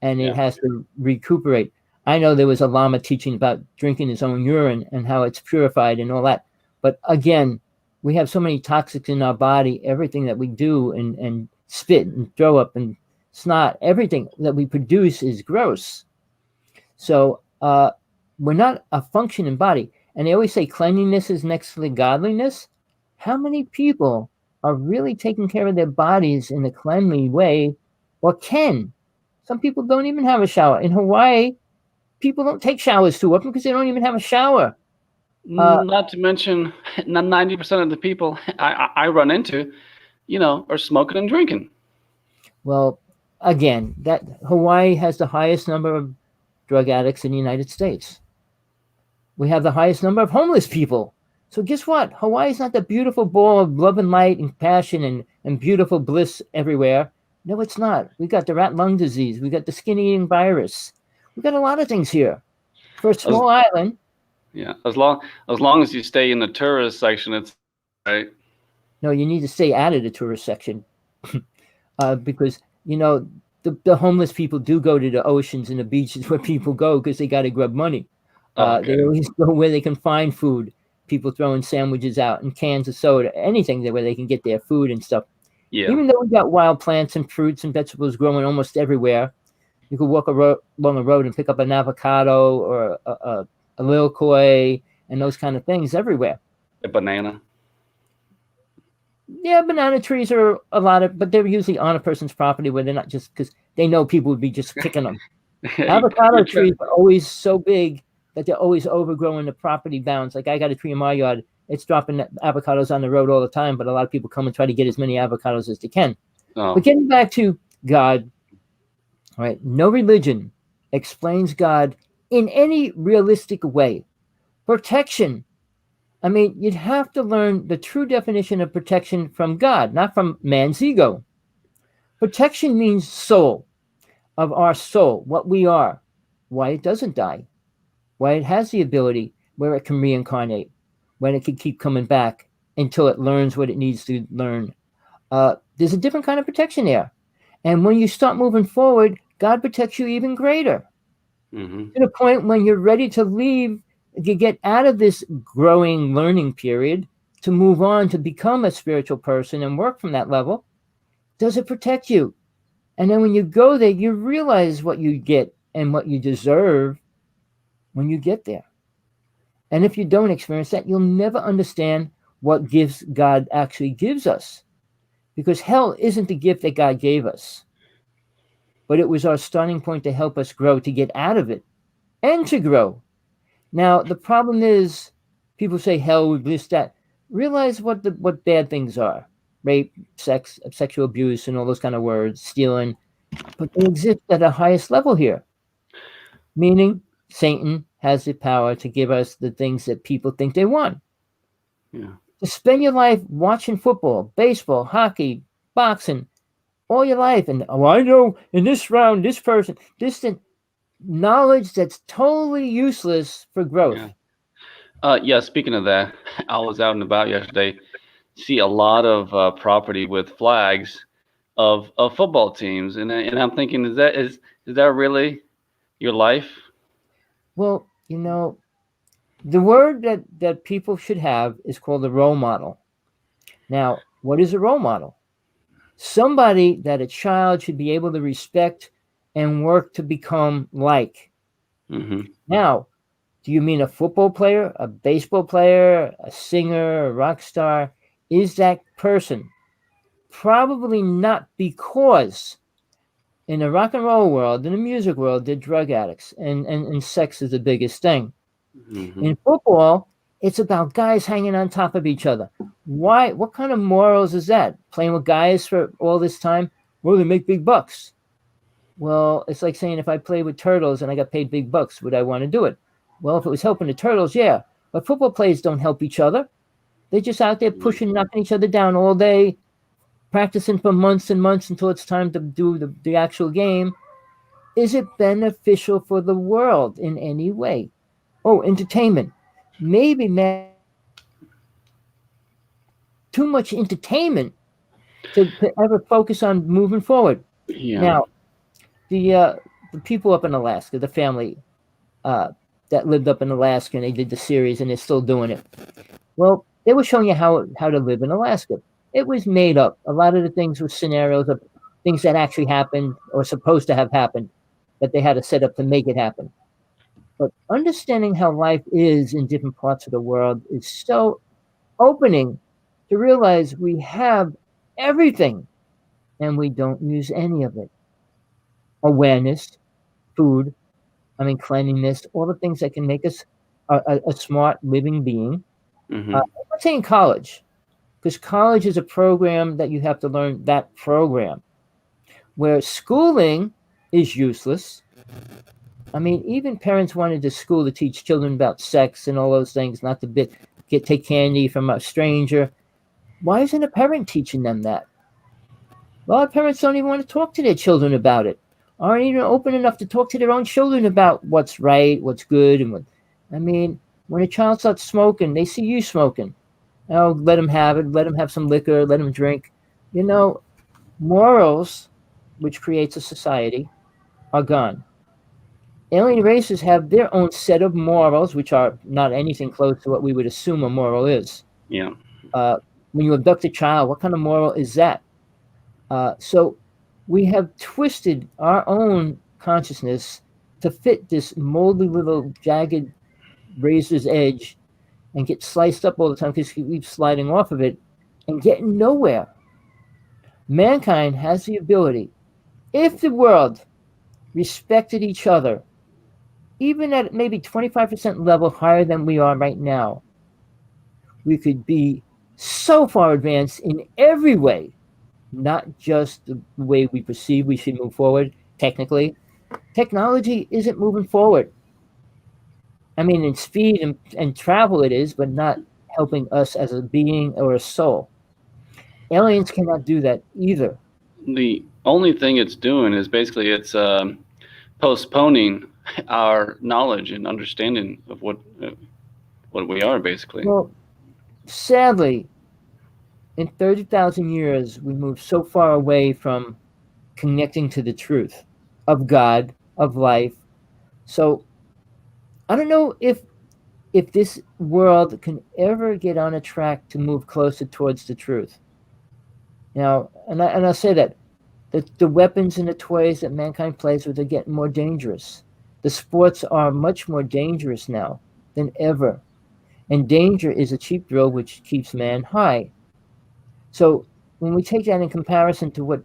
and it has to recuperate. I know there was a Lama teaching about drinking his own urine and how it's purified and all that. But again, we have so many toxics in our body. Everything that we do and spit and throw up and snot, everything that we produce is gross. So we're not a functioning body. And they always say cleanliness is next to godliness. How many people are really taking care of their bodies in a cleanly way, or can? Some people don't even have a shower. In Hawaii, people don't take showers too often because they don't even have a shower. Not to mention, 90% of the people I run into, are smoking and drinking. Well, again, that Hawaii has the highest number of drug addicts in the United States. We have the highest number of homeless people. So guess what? Hawaii is not the beautiful ball of love and light and passion and beautiful bliss everywhere. No, it's not. We got the rat lung disease. We got the skin eating virus. We got a lot of things here. For a small island. Yeah, as long as you stay in the tourist section, it's right. No, you need to stay out of the tourist section because the homeless people do go to the oceans and the beaches where people go because they got to grab money. Okay. They always go where they can find food. People throwing sandwiches out and cans of soda, anything where they can get their food and stuff. Yeah. Even though we got wild plants and fruits and vegetables growing almost everywhere, you could walk along a road and pick up an avocado or a lil koi and those kind of things everywhere. A banana. Yeah, banana trees are but they're usually on a person's property where they're not just because they know people would be just picking them. Avocado trees are always so big that they're always overgrowing the property bounds. Like I got a tree in my yard, it's dropping avocados on the road all the time, but a lot of people come and try to get as many avocados as they can. Oh. But getting back to God, all right, no religion explains God in any realistic way. Protection. I mean, you'd have to learn the true definition of protection from God, not from man's ego. Protection means soul, of our soul, what we are, why it doesn't die, why it has the ability where it can reincarnate, when it can keep coming back until it learns what it needs to learn. There's a different kind of protection there. And when you start moving forward, God protects you even greater. Mm-hmm. To the point when you're ready to leave, you get out of this growing learning period to move on to become a spiritual person and work from that level. Does it protect you? And then when you go there, you realize what you get and what you deserve when you get there. And if you don't experience that, you'll never understand what gifts God actually gives us. Because hell isn't the gift that God gave us, but it was our starting point to help us grow, to get out of it and to grow. Now, the problem is people say hell, this, that. Realize what bad things are. Rape, sex, sexual abuse, and all those kind of words, stealing. But they exist at a highest level here. Meaning, Satan has the power to give us the things that people think they want. Yeah. To spend your life watching football, baseball, hockey, boxing, all your life. And, I know in this round, this person, distant knowledge that's totally useless for growth. Yeah. Speaking of that, I was out and about yesterday. See a lot of property with flags of football teams, and I'm thinking, is that really your life? Well, the word that people should have is called a role model. Now, what is a role model? Somebody that a child should be able to respect and work to become like. Mm-hmm. Now, do you mean a football player, a baseball player, a singer, a rock star? Is that person? Probably not, because in the rock and roll world, in the music world, they're drug addicts, and sex is the biggest thing. Mm-hmm. In football, it's about guys hanging on top of each other. Why? What kind of morals is that? Playing with guys for all this time? Well, they make big bucks. Well, it's like saying if I played with turtles and I got paid big bucks, would I want to do it? Well, if it was helping the turtles, yeah. But football players don't help each other. They're just out there pushing, knocking each other down all day, practicing for months and months until it's time to do the actual game. Is it beneficial for the world in any way? Oh, entertainment. Maybe, man, too much entertainment to ever focus on moving forward. Yeah. Now, the people up in Alaska, the family that lived up in Alaska, and they did the series, and they're still doing it. Well, they were showing you how to live in Alaska. It was made up. A lot of the things were scenarios of things that actually happened or supposed to have happened, that they had to set up to make it happen. But understanding how life is in different parts of the world is so opening to realize we have everything and we don't use any of it. Awareness, food, cleanliness, all the things that can make us a smart living being. Mm-hmm. I'm not saying college, because college is a program that you have to learn that program, where schooling is useless. I mean, even parents wanted to school to teach children about sex and all those things, not to take candy from a stranger. Why isn't a parent teaching them that? Well, our parents don't even want to talk to their children about it. Aren't even open enough to talk to their own children about what's right, what's good, and what. I mean, when a child starts smoking, they see you smoking. Oh, let them have it. Let them have some liquor. Let them drink. You know, morals, which creates a society, are gone. Alien races have their own set of morals, which are not anything close to what we would assume a moral is. Yeah. Uh, when you abduct a child, what kind of moral is that? So we have twisted our own consciousness to fit this moldy little jagged razor's edge and get sliced up all the time because we keep sliding off of it and getting nowhere. Mankind has the ability, if the world respected each other, even at maybe 25% level higher than we are right now, we could be so far advanced in every way, not just the way we perceive we should move forward technically. Technology isn't moving forward. I mean, in speed and travel it is, but not helping us as a being or a soul. Aliens cannot do that either. The only thing it's doing is basically it's postponing our knowledge and understanding of what we are, basically. Well, sadly, in 30,000 years, we moved so far away from connecting to the truth of God, of life. So I don't know if this world can ever get on a track to move closer towards the truth. Now, and I'll say that the weapons and the toys that mankind plays with are getting more dangerous. The sports are much more dangerous now than ever. And danger is a cheap thrill which keeps man high. So when we take that in comparison to what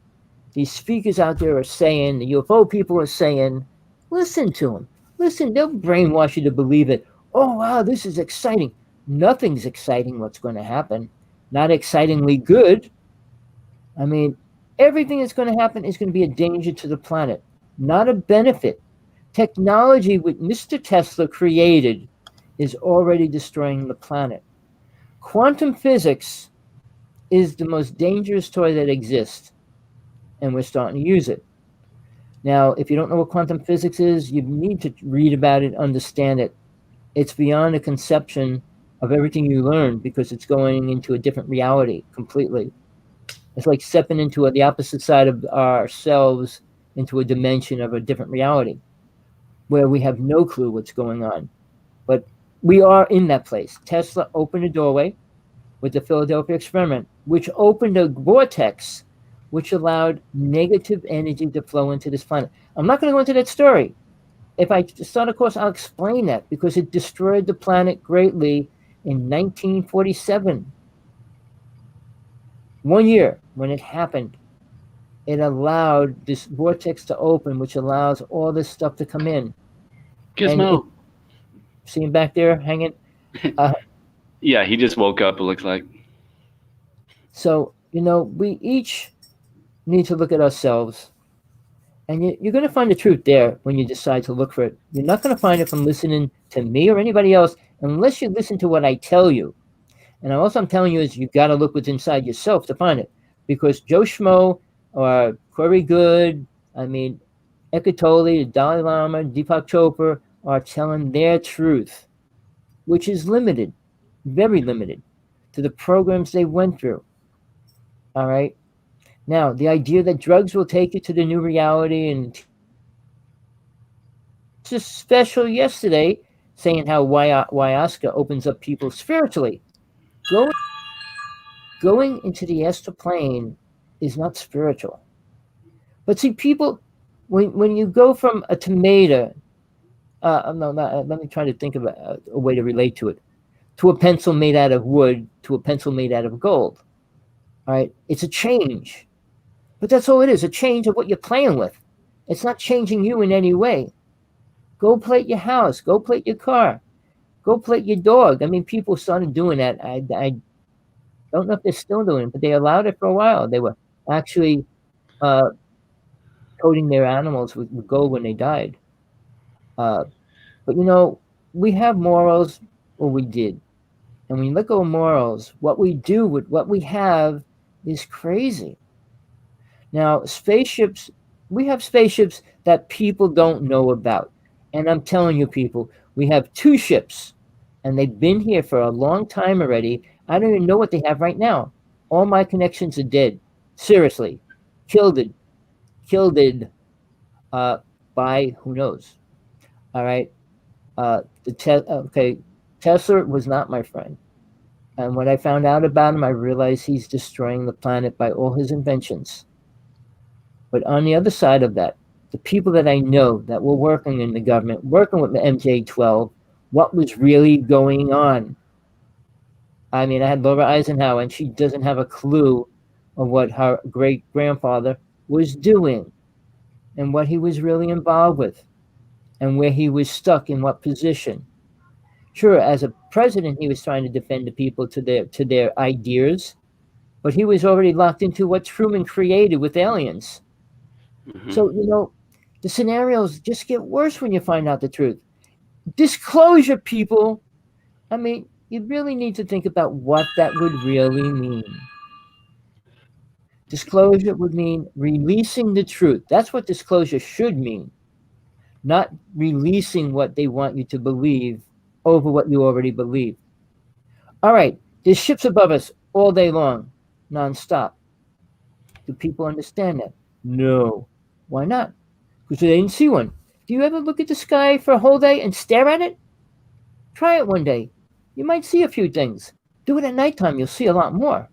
these speakers out there are saying, the UFO people are saying, listen to them. Listen, they'll brainwash you to believe it. Oh, wow, this is exciting. Nothing's exciting what's going to happen. Not excitingly good. I mean, everything that's going to happen is going to be a danger to the planet, not a benefit. Technology which Mr. Tesla created is already destroying the planet. Quantum physics is the most dangerous toy that exists, and we're starting to use it. Now, if you don't know what quantum physics is, you need to read about it, understand it. It's beyond the conception of everything you learn because it's going into a different reality completely. It's like stepping into the opposite side of ourselves into a dimension of a different reality where we have no clue what's going on. But we are in that place. Tesla opened a doorway with the Philadelphia experiment, which opened a vortex which allowed negative energy to flow into this planet. I'm not going to go into that story. If I start a course, I'll explain that because it destroyed the planet greatly in 1947. 1 year when it happened, it allowed this vortex to open, which allows all this stuff to come in. Gizmo. See him back there hanging? Yeah, he just woke up, it looks like. So, we each need to look at ourselves. And you're going to find the truth there when you decide to look for it. You're not going to find it from listening to me or anybody else unless you listen to what I tell you. And also I'm telling you is you've got to look what's inside yourself to find it. Because Joe Schmo or Corey Good, Eckhart Tolle, the Dalai Lama, Deepak Chopra are telling their truth, which is limited, very limited, to the programs they went through. All right? Now, the idea that drugs will take you to the new reality and just special yesterday saying how ayahuasca opens up people spiritually. Going into the astral plane is not spiritual. But see, people, when you go from a tomato, let me try to think of a way to relate to it, to a pencil made out of wood, to a pencil made out of gold. All right? It's a change. But that's all it is, a change of what you're playing with. It's not changing you in any way. Go plate your house. Go plate your car. Go plate your dog. People started doing that. I don't know if they're still doing it, but they allowed it for a while. They were actually coating their animals with gold when they died. Uh, but you know, we have morals, or we did. And when you look at morals, what we do with what we have is crazy. Now, spaceships, we have spaceships that people don't know about. And I'm telling you, people, we have two ships, and they've been here for a long time already. I don't even know what they have right now. All my connections are dead. Seriously. Killed it. Killed it uh, by who knows. All right. Okay. Tesla was not my friend. And when I found out about him, I realized he's destroying the planet by all his inventions. But on the other side of that, the people that I know that were working in the government, working with the MJ-12, what was really going on? I mean, I had Laura Eisenhower, and she doesn't have a clue of what her great grandfather was doing and what he was really involved with and where he was stuck in what position. Sure, as a president, he was trying to defend the people to their ideas, but he was already locked into what Truman created with aliens. Hmm. So, you know, the scenarios just get worse when you find out the truth. Disclosure, people. I mean, you really need to think about what that would really mean. Disclosure would mean releasing the truth. That's what disclosure should mean, not releasing what they want you to believe over what you already believe. All right, there's ships above us all day long, nonstop. Do people understand that? No. Why not? Because they didn't see one. Do you ever look at the sky for a whole day and stare at it? Try it one day. You might see a few things. Do it at nighttime, you'll see a lot more.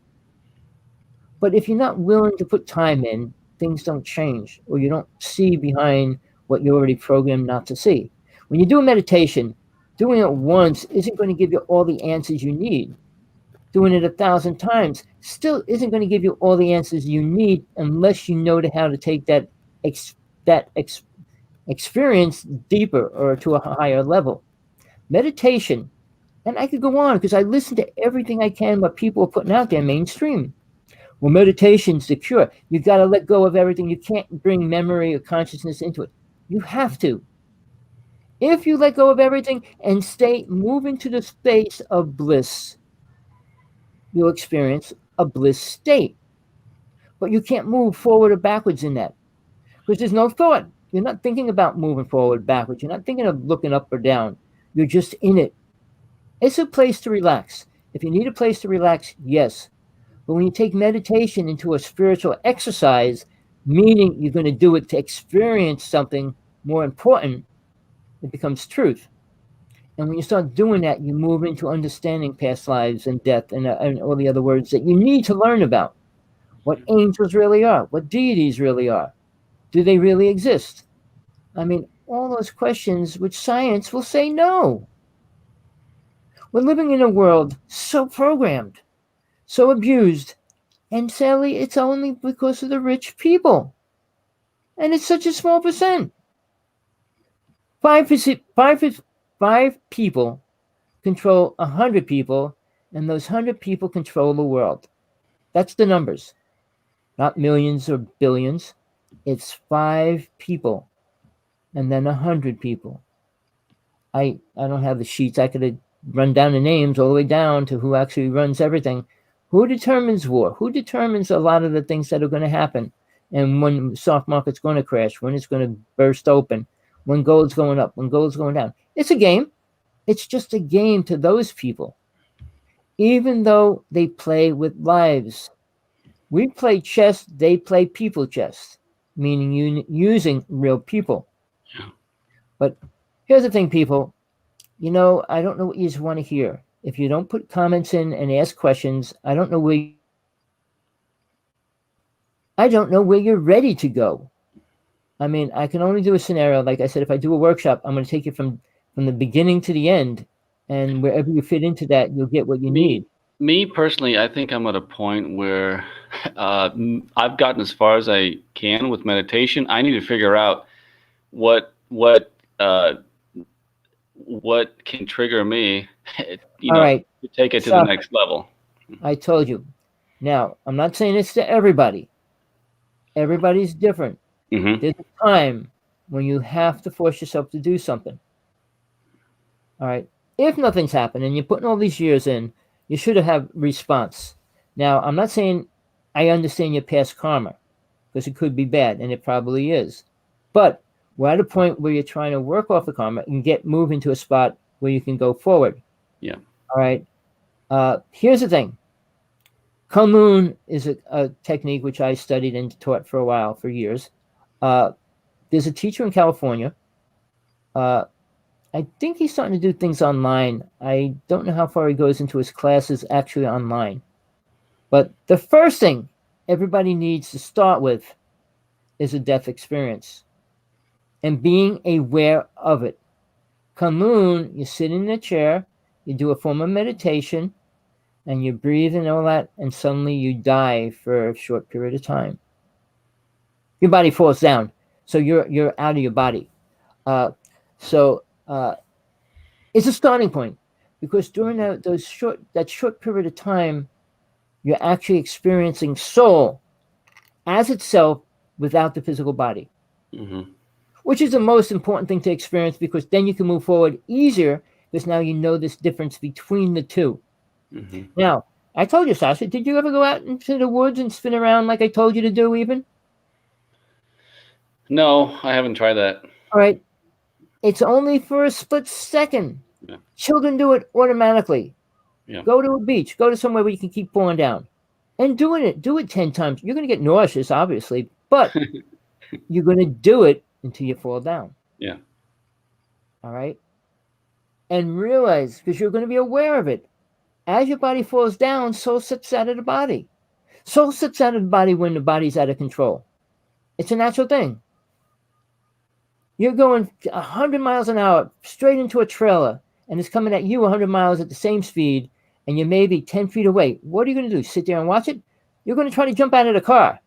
But if you're not willing to put time in, things don't change, or you don't see behind what you're already programmed not to see. When you do a meditation, doing it once isn't going to give you all the answers you need. Doing it 1,000 times still isn't going to give you all the answers you need unless you know how to take that experience deeper or to a higher level. Meditation, and I could go on because I listen to everything I can what people are putting out there mainstream. Well, meditation's the cure. You got to let go of everything. You can't bring memory or consciousness into it. You have to. If you let go of everything and move into the space of bliss, you'll experience a bliss state. But you can't move forward or backwards in that because there's no thought. You're not thinking about moving forward, backwards. You're not thinking of looking up or down. You're just in it. It's a place to relax. If you need a place to relax, yes. But when you take meditation into a spiritual exercise, meaning you're going to do it to experience something more important, it becomes truth. And when you start doing that, you move into understanding past lives and death and all the other words that you need to learn about. What angels really are, what deities really are. Do they really exist? I mean, all those questions which science will say no. We're living in a world so programmed, so abused, and sadly, it's only because of the rich people. And it's such a small percent. 5%, 5 people control 100 people, and those 100 people control the world. That's the numbers, not millions or billions. It's 5 people, and then 100 people. I don't have the sheets. I could run down the names all the way down to who actually runs everything. Who determines war? Who determines a lot of the things that are going to happen? And when the stock market's going to crash, when it's going to burst open, when gold's going up, when gold's going down. It's a game. It's just a game to those people. Even though they play with lives. We play chess, they play people chess, meaning using real people. But here's the thing, people. You know, I don't know what you just want to hear. If you don't put comments in and ask questions, I don't know where you're ready to go. I mean, I can only do a scenario. Like I said, if I do a workshop, I'm going to take you from the beginning to the end, and wherever you fit into that, you'll get what you need. Me personally, I think I'm at a point where I've gotten as far as I can with meditation. I need to figure out what can trigger me, All right. to take it to the next level. I told you. Now, I'm not saying it's to everybody. Everybody's different. Mm-hmm. There's a time. when you have to force yourself to do something. All right. If nothing's happened and you're putting all these years in, you should have response. Now, I'm not saying I understand your past karma, because it could be bad, and it probably is. But we're at a point where you're trying to work off the karma and move into a spot where you can go forward. Yeah. All right. Here's the thing. Kunlun is a technique which I studied and taught for a while, for years. There's a teacher in California. I think he's starting to do things online. I don't know how far he goes into his classes actually online. But the first thing everybody needs to start with is a death experience and being aware of it. Kunlun, you sit in a chair, you do a form of meditation, and you breathe and all that, and suddenly you die for a short period of time. Your body falls down, so you're out of your body. It's a starting point, because during that short period of time, you're actually experiencing soul as itself without the physical body, which is the most important thing to experience, because then you can move forward easier, because now you know this difference between the two. Now, I told you, Sasha, did you ever go out into the woods and spin around like I told you to do even? No, I haven't tried that. All right. It's only for a split second. Yeah. Children do it automatically. Yeah. Go to a beach. Go to somewhere where you can keep falling down. And do it 10 times. You're going to get nauseous, obviously, but you're going to do it until you fall down. Yeah. All right? And realize, because you're going to be aware of it, as your body falls down, soul slips out of the body. Soul slips out of the body when the body's out of control. It's a natural thing. You're going 100 miles an hour straight into a trailer, and it's coming at you 100 miles at the same speed, and you're maybe 10 feet away. What are you going to do? Sit there and watch it? You're going to try to jump out of the car.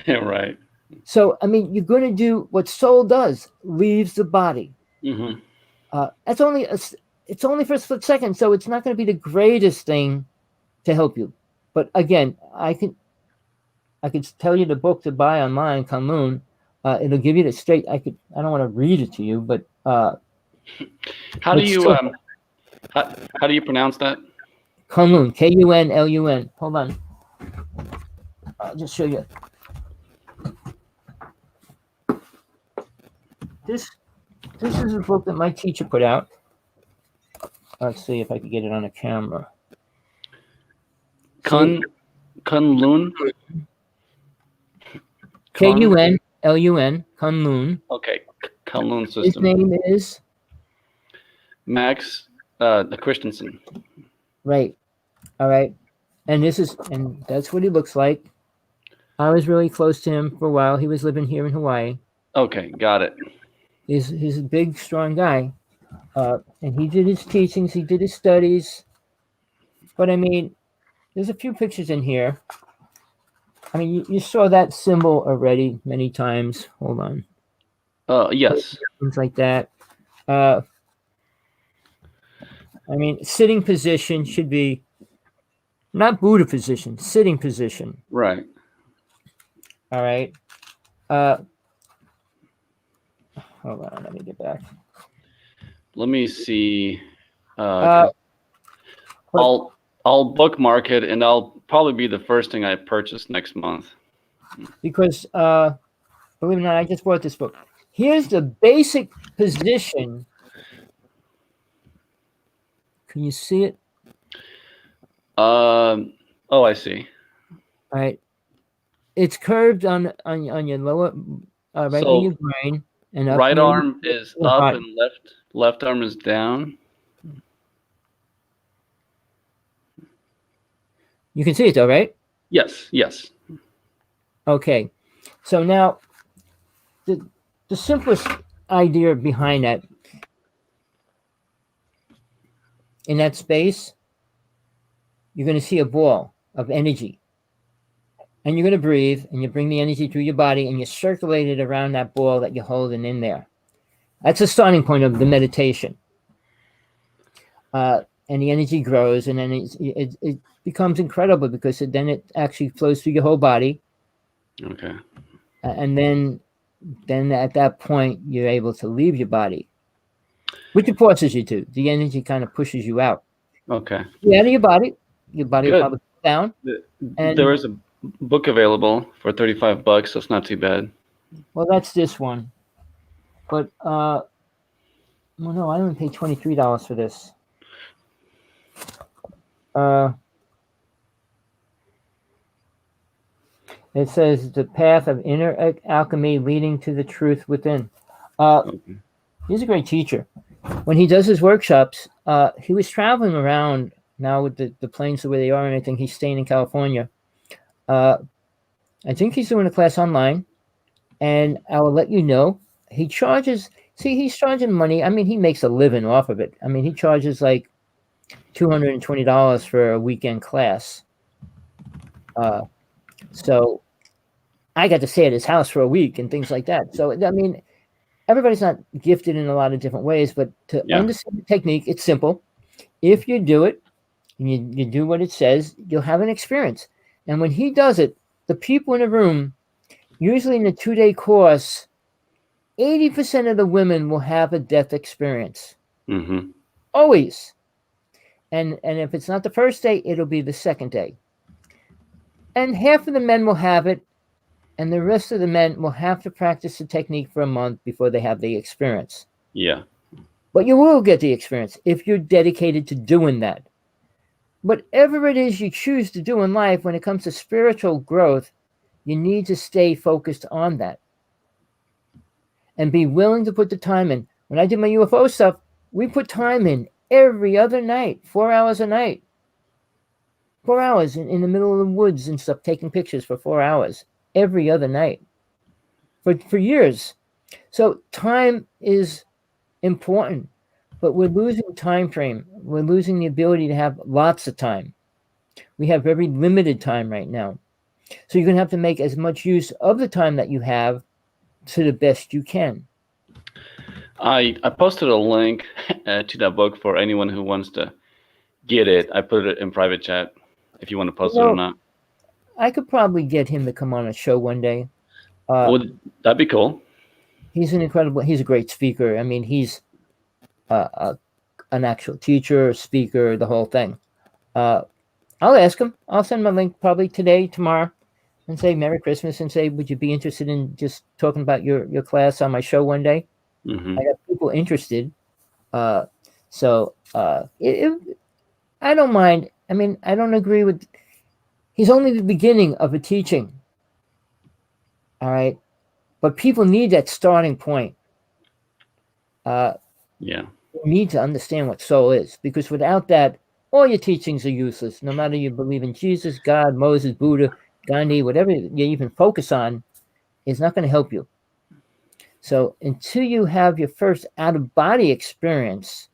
Right. So, I mean, you're going to do what soul does, leaves the body. It's only for a split second, so it's not going to be the greatest thing to help you. But again, I could tell you the book to buy online, Kunlun. It'll give you the straight. I don't want to read it to you, but how do you pronounce that? Kunlun, Kunlun. Hold on, I'll just show you. This is a book that my teacher put out. Let's see if I can get it on a camera. Kunlun. Kunlun, Kunlun. Okay, Kunlun system. His name is Max Christensen. Right. All right. And that's what he looks like. I was really close to him for a while. He was living here in Hawaii. Okay, got it. He's a big, strong guy. And he did his teachings, he did his studies. But I mean, there's a few pictures in here. I mean, you saw that symbol already many times. Hold on. Yes. Things like that. I mean, sitting position should be not Buddha position, sitting position. Right. All right. Hold on, let me get back. Let me see. I'll bookmark it, and I'll probably be the first thing I purchase next month. Because believe it or not, I just bought this book. Here's the basic position. Can you see it? Oh, I see. All right. It's curved on your lower, right So, in your brain, and up right near arm is your up heart. and left arm is down. You can see it though, right? Yes. Okay. So now, the simplest idea behind that, in that space, you're going to see a ball of energy. And you're going to breathe, and you bring the energy through your body, and you circulate it around that ball that you're holding in there. That's the starting point of the meditation. And the energy grows, and then it becomes incredible, because then it actually flows through your whole body. Okay. And then then at that point you're able to leave your body, which it forces you to. The energy kind of pushes you out. Okay. You're out of your body will Good. probably go down. And There is a book available for $35, so it's not too bad. well, that's this one. But well, no, I only paid $23 for this. It says the path of inner alchemy leading to the truth within. Okay. He's a great teacher. When he does his workshops, he was traveling around now with the planes the way they are, and I think he's staying in California. I think he's doing a class online, and I will let you know. He charges. See, he's charging money. I mean, he makes a living off of it. I mean, he charges like $220 for a weekend class. So I got to stay at his house for a week and things like that. So I mean, everybody's not gifted in a lot of different ways, but to understand the technique, it's simple. If you do it and you do what it says, you'll have an experience. And when he does it, the people in the room, usually in the 2-day course, 80% of the women will have a death experience. Mm-hmm. Always. And if it's not the first day, it'll be the second day. And half of the men will have it, and the rest of the men will have to practice the technique for a month before they have the experience. Yeah. But you will get the experience if you're dedicated to doing that. Whatever it is you choose to do in life, when it comes to spiritual growth, you need to stay focused on that and be willing to put the time in. When I did my UFO stuff, we put time in every other night, 4 hours a night. 4 hours in the middle of the woods and stuff, taking pictures for 4 hours every other night for years. So time is important, but we're losing time frame. We're losing the ability to have lots of time. We have very limited time right now. So you're going to have to make as much use of the time that you have to the best you can. I posted a link to that book for anyone who wants to get it. I put it in private chat if you want to post it or not. I could probably get him to come on a show one day. That'd be cool. He's a great speaker. I mean, he's an actual teacher, speaker, the whole thing. I'll ask him. I'll send him a link probably today, tomorrow, and say Merry Christmas and say, would you be interested in just talking about your class on my show one day? Mm-hmm. I got people interested. I don't mind. I mean, I don't agree with. He's only the beginning of a teaching. All right. But people need that starting point. Yeah. You need to understand what soul is, because without that, all your teachings are useless. No matter you believe in Jesus, God, Moses, Buddha, Gandhi, whatever you even focus on, is not going to help you. So until you have your first out-of-body experience,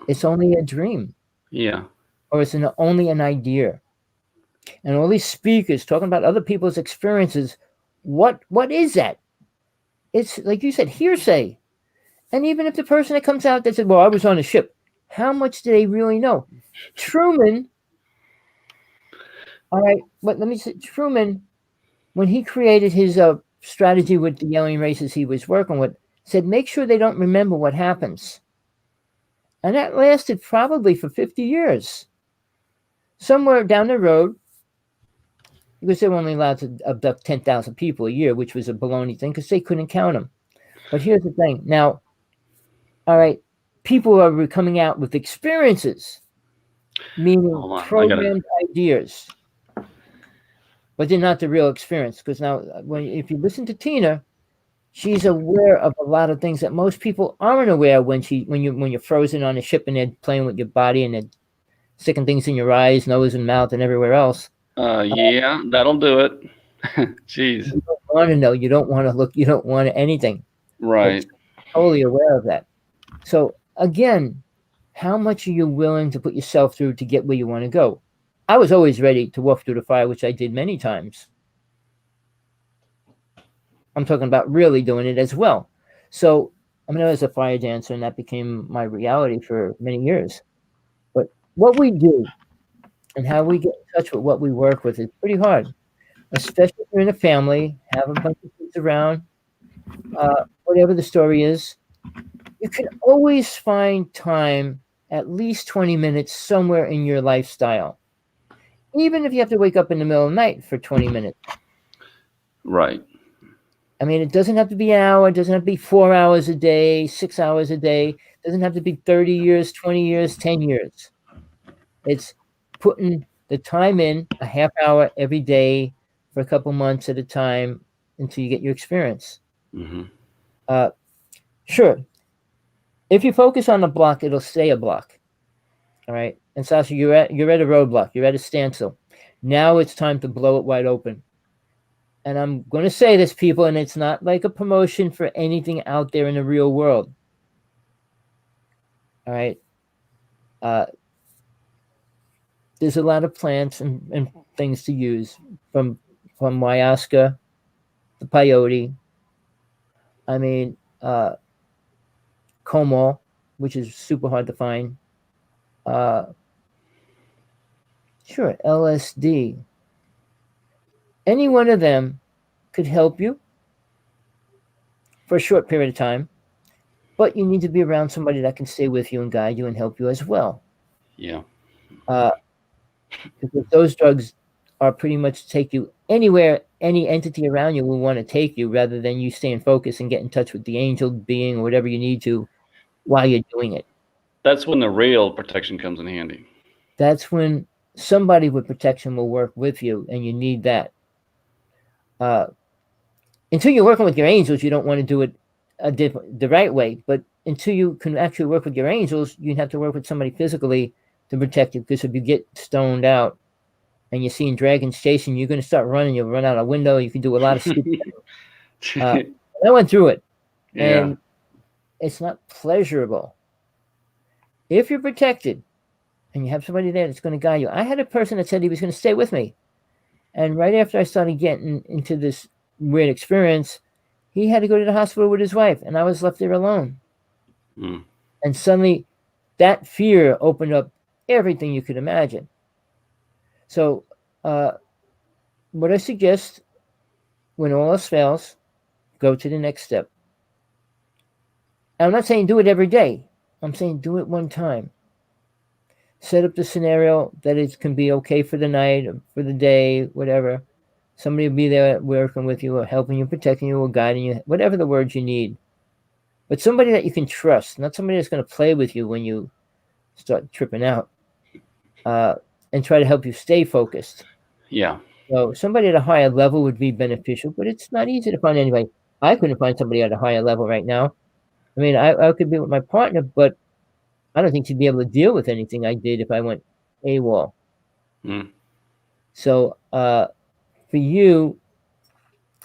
it's only a dream. Yeah. Or it's only an idea. And all these speakers talking about other people's experiences, what is that? It's like you said, hearsay. And even if the person that comes out that said, well, I was on a ship, how much do they really know? Truman, all right, but let me say, Truman, when he created his strategy with the alien races he was working with, said, make sure they don't remember what happens. And that lasted probably for 50 years. Somewhere down the road, because they were only allowed to abduct 10,000 people a year, which was a baloney thing because they couldn't count them. But here's the thing. Now, all right, people are coming out with experiences, meaning programmed ideas, but they're not the real experience. Because now, if you listen to Tina, she's aware of a lot of things that most people aren't aware when you're frozen on a ship and they're playing with your body and they're sticking things in your eyes, nose, and mouth, and everywhere else. Yeah, that'll do it. Jeez. You don't want to know. You don't want to look. You don't want anything. Right. Totally aware of that. So again, how much are you willing to put yourself through to get where you want to go? I was always ready to walk through the fire, which I did many times. I'm talking about really doing it as well. So I mean, I was a fire dancer, and that became my reality for many years. But what we do and how we get in touch with what we work with is pretty hard, especially if you're in a family, have a bunch of kids around. whatever the story is, you can always find time, at least 20 minutes somewhere in your lifestyle, even if you have to wake up in the middle of the night for 20 minutes. Right. I mean, it doesn't have to be an hour. It doesn't have to be 4 hours a day, 6 hours a day. It doesn't have to be 30 years, 20 years, 10 years. It's putting the time in a half hour every day for a couple months at a time until you get your experience. Mm-hmm. Sure. If you focus on a block, it'll stay a block. All right. And Sasha, you're at a roadblock. You're at a standstill. Now it's time to blow it wide open. And I'm going to say this, people, and it's not like a promotion for anything out there in the real world. All right. There's a lot of plants and things to use from ayahuasca, the peyote. I mean, Como, which is super hard to find. Sure, LSD. Any one of them could help you for a short period of time, but you need to be around somebody that can stay with you and guide you and help you as well. Yeah. Because those drugs are pretty much take you anywhere any entity around you will want to take you, rather than you staying focused and get in touch with the angel being or whatever you need to while you're doing it. That's when the real protection comes in handy. That's when somebody with protection will work with you, and you need that. Until you're working with your angels, you don't want to do it the right way. But until you can actually work with your angels, you have to work with somebody physically to protect you. Because if you get stoned out and you're seeing dragons chasing you, you're going to start running. You'll run out a window. You can do a lot of stupid things. I went through it, and it's not pleasurable. If you're protected and you have somebody there that's going to guide you. I had a person that said he was going to stay with me. And right after I started getting into this weird experience, he had to go to the hospital with his wife, and I was left there alone. Mm. And suddenly that fear opened up everything you could imagine. So what I suggest, when all else fails, go to the next step. And I'm not saying do it every day. I'm saying do it one time. Set up the scenario that it can be okay for the night or for the day, whatever. Somebody will be there working with you or helping you, protecting you, or guiding you, whatever the words you need. But somebody that you can trust, not somebody that's going to play with you when you start tripping out, and try to help you stay focused. Yeah. So somebody at a higher level would be beneficial, but it's not easy to find anybody. I couldn't find somebody at a higher level right now. I mean, I could be with my partner, but I don't think she'd be able to deal with anything I did if I went AWOL. Mm. So for you,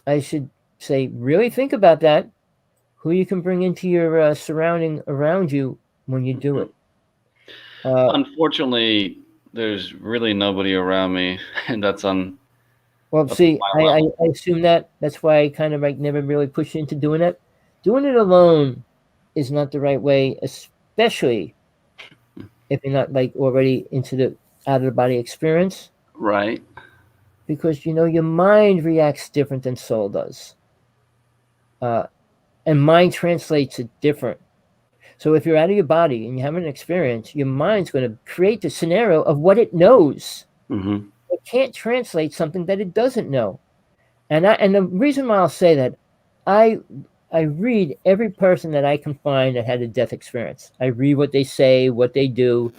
I should say, really think about that, who you can bring into your surrounding around you when you do it. Unfortunately, there's really nobody around me, and that's on. Well, see, I assume that's why I kind of like never really push into doing it. Doing it alone is not the right way, especially if you're not like already into the out of the body experience. Right. Because your mind reacts different than soul does. And mind translates it different. So if you're out of your body and you have an experience, your mind's going to create the scenario of what it knows. Mm-hmm. It can't translate something that it doesn't know. And the reason why I'll say that, I read every person that I can find that had a death experience. I read what they say, what they do,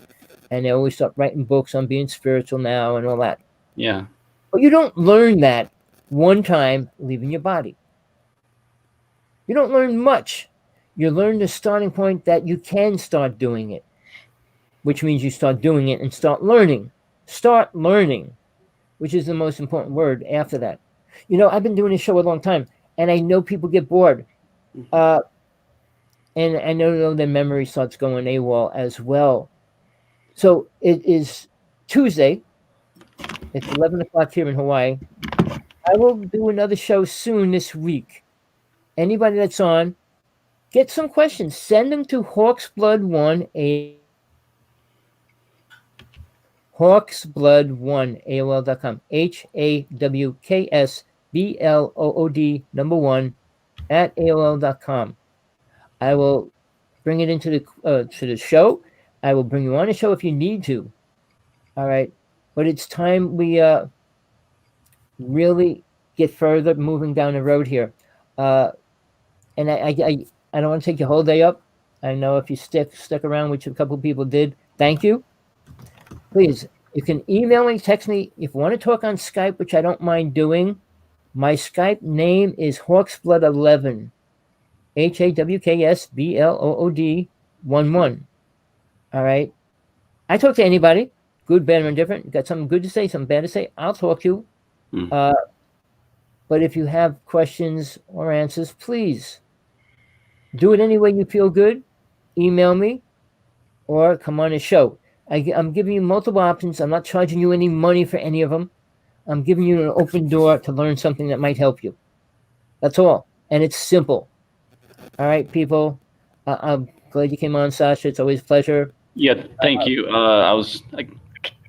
and they always start writing books on being spiritual now and all that. Yeah. But you don't learn that one time leaving your body. You don't learn much. You learn the starting point that you can start doing it, which means you start doing it and start learning. Start learning, which is the most important word after that. I've been doing this show a long time, and I know people get bored. And I know their memory starts going AWOL as well. So it is Tuesday. It's 11 o'clock here in Hawaii. I will do another show soon this week. Anybody that's on, get some questions. Send them to Hawksblood1, Hawksblood1, AOL.com. HAWKSBLOOD 1 at AOL.com. I will bring it into the show. I will bring you on the show if you need to. All right, but it's time we really get further moving down the road here. And I don't want to take your whole day up. I know if you stuck around, which a couple of people did, thank you. Please, you can email me, text me. If you want to talk on Skype, which I don't mind doing, my Skype name is Hawksblood11. HAWKSBLOOD 11. All right. I talk to anybody, good, bad, or indifferent. Got something good to say, something bad to say, I'll talk to you. But if you have questions or answers, please do it any way you feel good. Email me or come on a show. I'm giving you multiple options. I'm not charging you any money for any of them. I'm giving you an open door to learn something that might help you. That's all. And it's simple. All right, people. I'm glad you came on, Sasha. It's always a pleasure. Yeah, thank you. I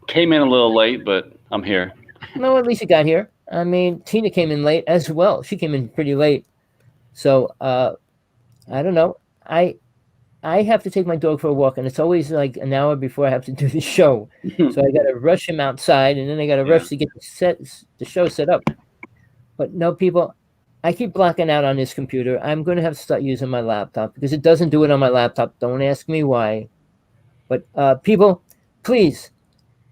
came in a little late, but I'm here. No, at least you got here. I mean, Tina came in late as well. She came in pretty late. So I don't know. I have to take my dog for a walk, and it's always like an hour before I have to do the show. So I got to rush him outside, and then I got to rush to get the show set up. But no, people, I keep blocking out on this computer. I'm going to have to start using my laptop because it doesn't do it on my laptop. Don't ask me why. But people, please,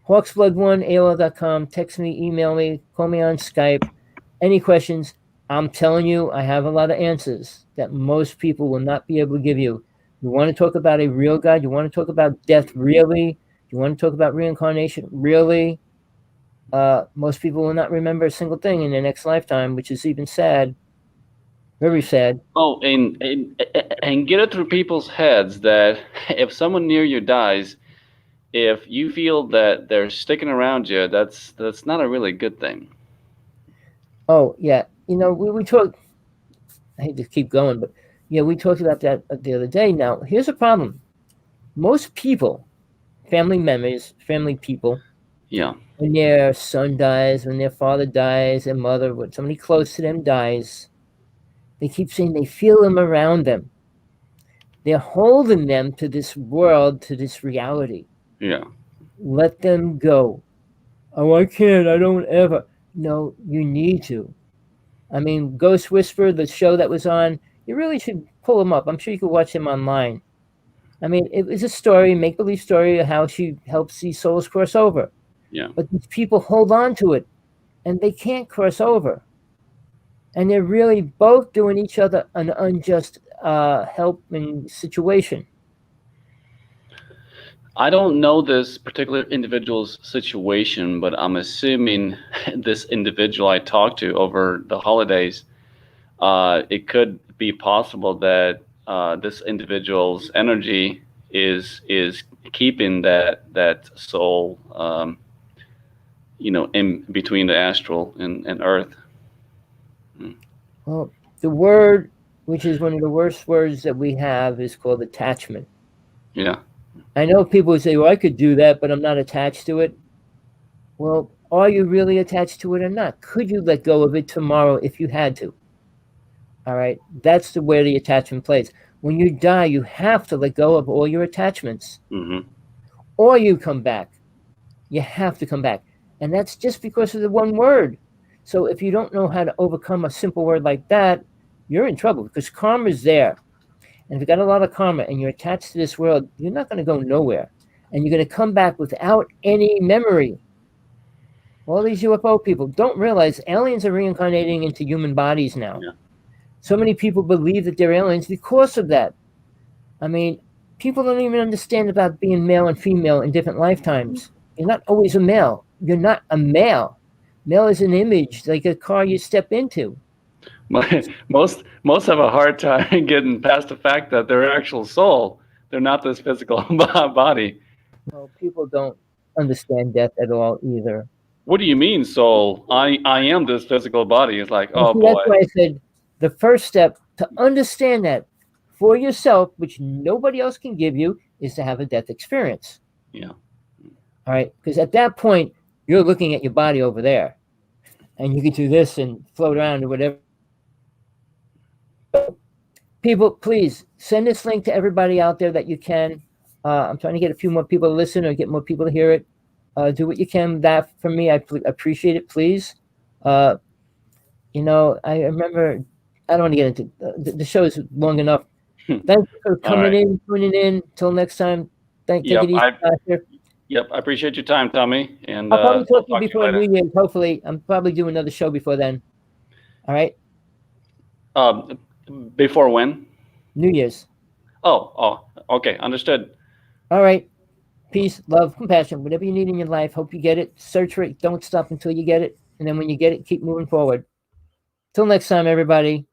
Hawksblood1, AOL.com, text me, email me, call me on Skype. Any questions? I'm telling you, I have a lot of answers that most people will not be able to give you. You want to talk about a real God? You want to talk about death? Really? You want to talk about reincarnation? Really? Most people will not remember a single thing in their next lifetime, which is even sad. Very sad. Oh, and get it through people's heads that if someone near you dies, if you feel that they're sticking around you, that's not a really good thing. Oh, yeah. You know, we talked, I hate to keep going, but yeah, we talked about that the other day. Now, here's a problem. Most people, family members, family people, when their son dies, when their father dies, their mother, when somebody close to them dies, they keep saying they feel them around them. They're holding them to this world, to this reality. Yeah. Let them go. Oh, I can't. I don't ever. No, you need to. I mean, Ghost Whisperer, the show that was on, you really should pull him up. I'm sure you could watch him online. I mean, it was a story, make-believe story of how she helps these souls cross over. Yeah. But these people hold on to it, and they can't cross over. And they're really both doing each other an unjust helping situation. I don't know this particular individual's situation, but I'm assuming this individual I talked to over the holidays, it could be possible that this individual's energy is keeping that soul, in between the astral and Earth. Well, the word, which is one of the worst words that we have, is called attachment. Yeah. I know people would say, well, I could do that, but I'm not attached to it. Well, are you really attached to it or not? Could you let go of it tomorrow if you had to? All right. That's where the attachment plays. When you die, you have to let go of all your attachments. Mm-hmm. Or you come back. You have to come back. And that's just because of the one word. So if you don't know how to overcome a simple word like that, you're in trouble because karma is there. And if you've got a lot of karma and you're attached to this world, you're not going to go nowhere. And you're going to come back without any memory. All these UFO people don't realize aliens are reincarnating into human bodies now. Yeah. So many people believe that they're aliens because of that. I mean, people don't even understand about being male and female in different lifetimes. You're not always a male. You're not a male. Male is an image, like a car you step into. Most have a hard time getting past the fact that they're actual soul. They're not this physical body. Well, people don't understand death at all either. What do you mean, soul? I am this physical body. It's like, oh boy. That's why I said the first step to understand that for yourself, which nobody else can give you, is to have a death experience. Yeah. All right, because at that point, you're looking at your body over there, and you can do this and float around or whatever. People, please send this link to everybody out there that you can. I'm trying to get a few more people to listen or get more people to hear it. Do what you can. That for me, I appreciate it. Please. I remember. I don't want to get into the show is long enough. Thanks for coming in, tuning in. Till next time. Take it easy, Pastor. Yep, I appreciate your time, Tommy. And I'll probably talk to you talk before New Year's. Hopefully, I'm probably doing another show before then. All right. Before when? New Year's. Oh, okay, understood. All right. Peace, love, compassion, whatever you need in your life. Hope you get it. Search for it. Don't stop until you get it. And then when you get it, keep moving forward. Till next time, everybody.